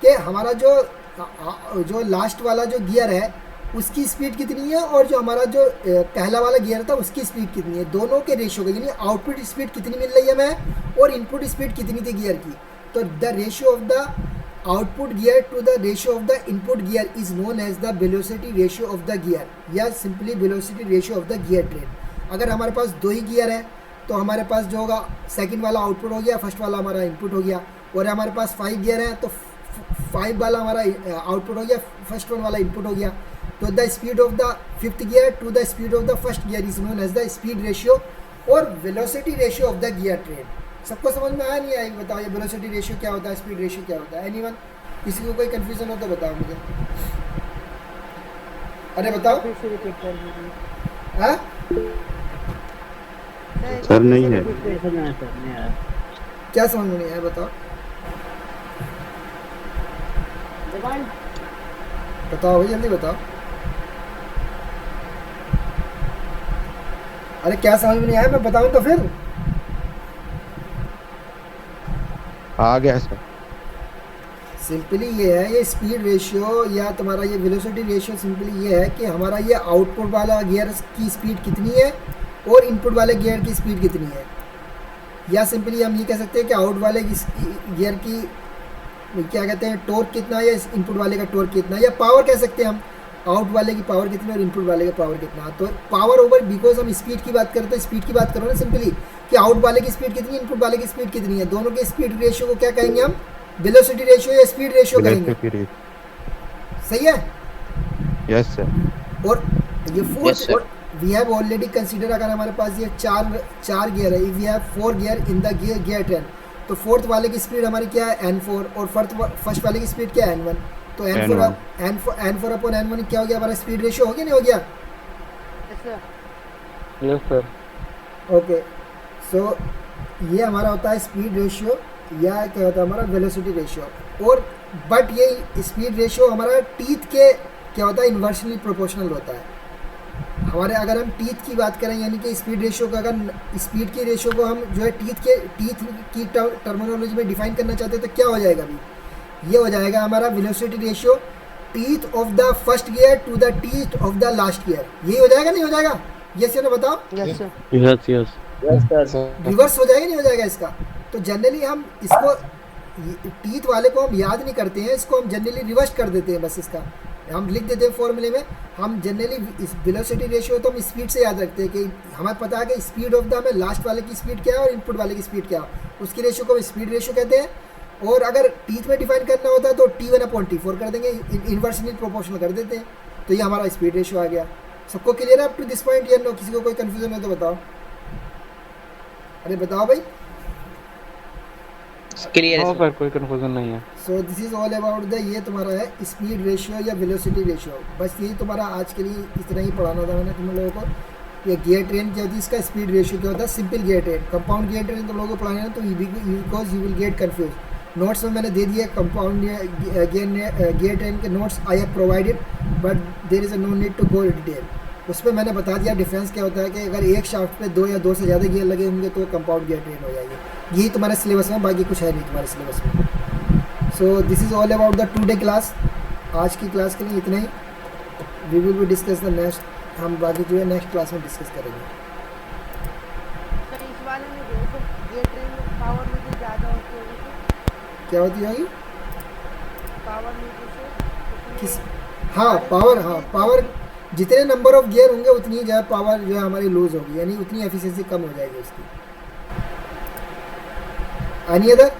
कि हमारा जो लास्ट वाला जो गियर है उसकी स्पीड कितनी है और जो हमारा जो पहला वाला गियर था उसकी स्पीड कितनी है, दोनों के रेशियो का, यानी आउटपुट स्पीड कितनी मिल रही है हमें और इनपुट स्पीड कितनी थी गियर की। तो the ratio of the output gear to the ratio of the input gear is known as the velocity ratio of the gear, या simply velocity ratio of the gear train. अगर हमारे पास 2 ही gear है तो हमारे पास जो होगा सेकंड वाला output हो गया, फर्स्ट वाला हमारा इनपुट हो गया। और हमारे पास 5 गियर है तो 5 वाला हमारा आउटपुट हो गया, फर्स्ट वन वाला इनपुट हो गया। तो the speed of the 5th gear to the speed of the first gear is known as the speed ratio और velocity ratio of the gear train. सबको समझ में आया नहीं आया बताओ, ये वेलोसिटी रेशियो क्या होता है, स्पीड रेशियो क्या होता है? एनीवन, किसी को कोई कंफ्यूजन हो तो बताओ मुझे। अरे बताओ। फिर से रिपीट कर दीजिए हाँ सर नहीं है क्या समझ में नहीं आया बताओ, जबान बताओ भाई जल्दी बताओ। अरे क्या समझ में नहीं आया, मैं बताऊं तो फिर। आ गया सर सिंपली ये है, ये स्पीड रेशियो या तुम्हारा ये वेलोसिटी रेशियो सिंपली ये है कि हमारा ये आउटपुट वाला गियर की स्पीड कितनी है और इनपुट वाले गियर की स्पीड कितनी है। या सिंपली हम ये कह सकते हैं कि आउट वाले गियर की क्या कहते हैं टॉर्क कितना है, या इनपुट वाले का टॉर्क कितना है, या पावर कह सकते हैं हम, आउट वाले की पावर कितनी और इनपुट वाले का पावर कितना। तो पावर ओवर, बिकॉज हम स्पीड की बात करते हैं, स्पीड की बात करो ना सिंपली, कि आउट वाले की स्पीड कितनी, इनपुट वाले की स्पीड कितनी है, दोनों के स्पीड रेशियो को क्या कहेंगे हम, वेलोसिटी रेशियो या स्पीड रेशियो कहेंगे। सही है? Yes sir. और ये Yes, फोर्थ, sir. और वी हैव ऑलरेडी कंसीडर, अगर हमारे पास ये चार गियर है, we have 4 gear in the gear train, तो 4th वाले की स्पीड हमारी क्या है N4 और फर्स्ट वाले की स्पीड क्या है N1। तो N4 अपॉन N1 क्या हो गया हमारा स्पीड रेशियो, हो गया नहीं हो गया? Yes sir. ओके, सो ये हमारा होता है स्पीड रेशियो या क्या होता है हमारा वेलोसिटी रेशियो। और बट ये स्पीड रेशियो हमारा टीथ के क्या होता है, इन्वर्सली प्रोपोर्शनल होता है हमारे। अगर हम टीथ की बात करें यानी कि स्पीड रेशियो का, अगर स्पीड की रेशियो को हम जो है टीथ की टर्मिनोलॉजी में डिफाइन करना चाहते हैं तो क्या हो जाएगा अभी, ये हो जाएगा हमारा velocity ratio teeth of the first gear to the teeth of the last gear. यही हो जाएगा नहीं हो जाएगा? यस या नो बताओ। Yes sir. Yes yes reverse हो जाएगा नहीं हो जाएगा इसका? तो जनरली हम इसको टीथ वाले को हम याद नहीं करते हैं, इसको हम जनरली रिवर्स कर देते हैं, बस इसका हम लिख देते हैं फॉर्मूले में। हम जनरली इस वेलोसिटी रेशियो तो हम स्पीड से याद रखते हैं कि हमें पता है कि स्पीड ऑफ द हमें लास्ट वाले की स्पीड क्या है और इनपुट वाले की स्पीड क्या है, उसकी रेशियो को हम स्पीड रेशियो कहते हैं। और अगर टीथ में डिफाइन करना होता है तो T1/T4 कर देंगे, इन्वर्सली प्रोपोर्शनल कर देते हैं। तो ये हमारा स्पीड रेशियो आ गया। सबको क्लियर है अप टू दिस पॉइंट या नो? किसी को कोई कंफ्यूजन है तो बताओ। अरे बताओ भाई। क्लियर है पर कोई कंफ्यूजन नहीं है। सो this is all about the, ये तुम्हारा है स्पीड रेशियो या वेलोसिटी रेशियो। बस यही तुम्हारा आज के लिए इतना ही पढ़ाना था मैंने तुम लोगों को। ये गियर ट्रेन क्या होती है, इसका स्पीड रेशियो क्या होता है, simple gear train. Compound gear train तुम लोगों को पढ़ाना है तो because you will get confuse. Notes में मैंने दे दिए कंपाउंड गियर ट्रेन के notes I have provided but there is no need to go detail. उस पर मैंने बता दिया डिफरेंस क्या होता है कि अगर एक शाफ्ट पे 2 या 2 से ज़्यादा गियर लगे होंगे तो कंपाउंड गियर ट्रेन हो जाएगी। यही तुम्हारे सिलेबस में, बाकी कुछ है नहीं तुम्हारे सिलेबस में। So this is all about the today class. आज की क्लास के लिए इतना ही। We will be discuss the next, हम बाकी जो है नेक्स्ट क्लास में डिस्कस करेंगे। सर इस वाले में जो है तो ये ट्रेन में पावर मीटर ज़्यादा होती होगी तो क्या होती होगी पावर मीटर से किस? हाँ पावर जितने नंबर ऑफ गियर होंगे उतनी ज़्यादा पावर जो है हमारी लूज होगी, यानी उतनी एफिशिएंसी कम हो जाएगी उसकी। Any other?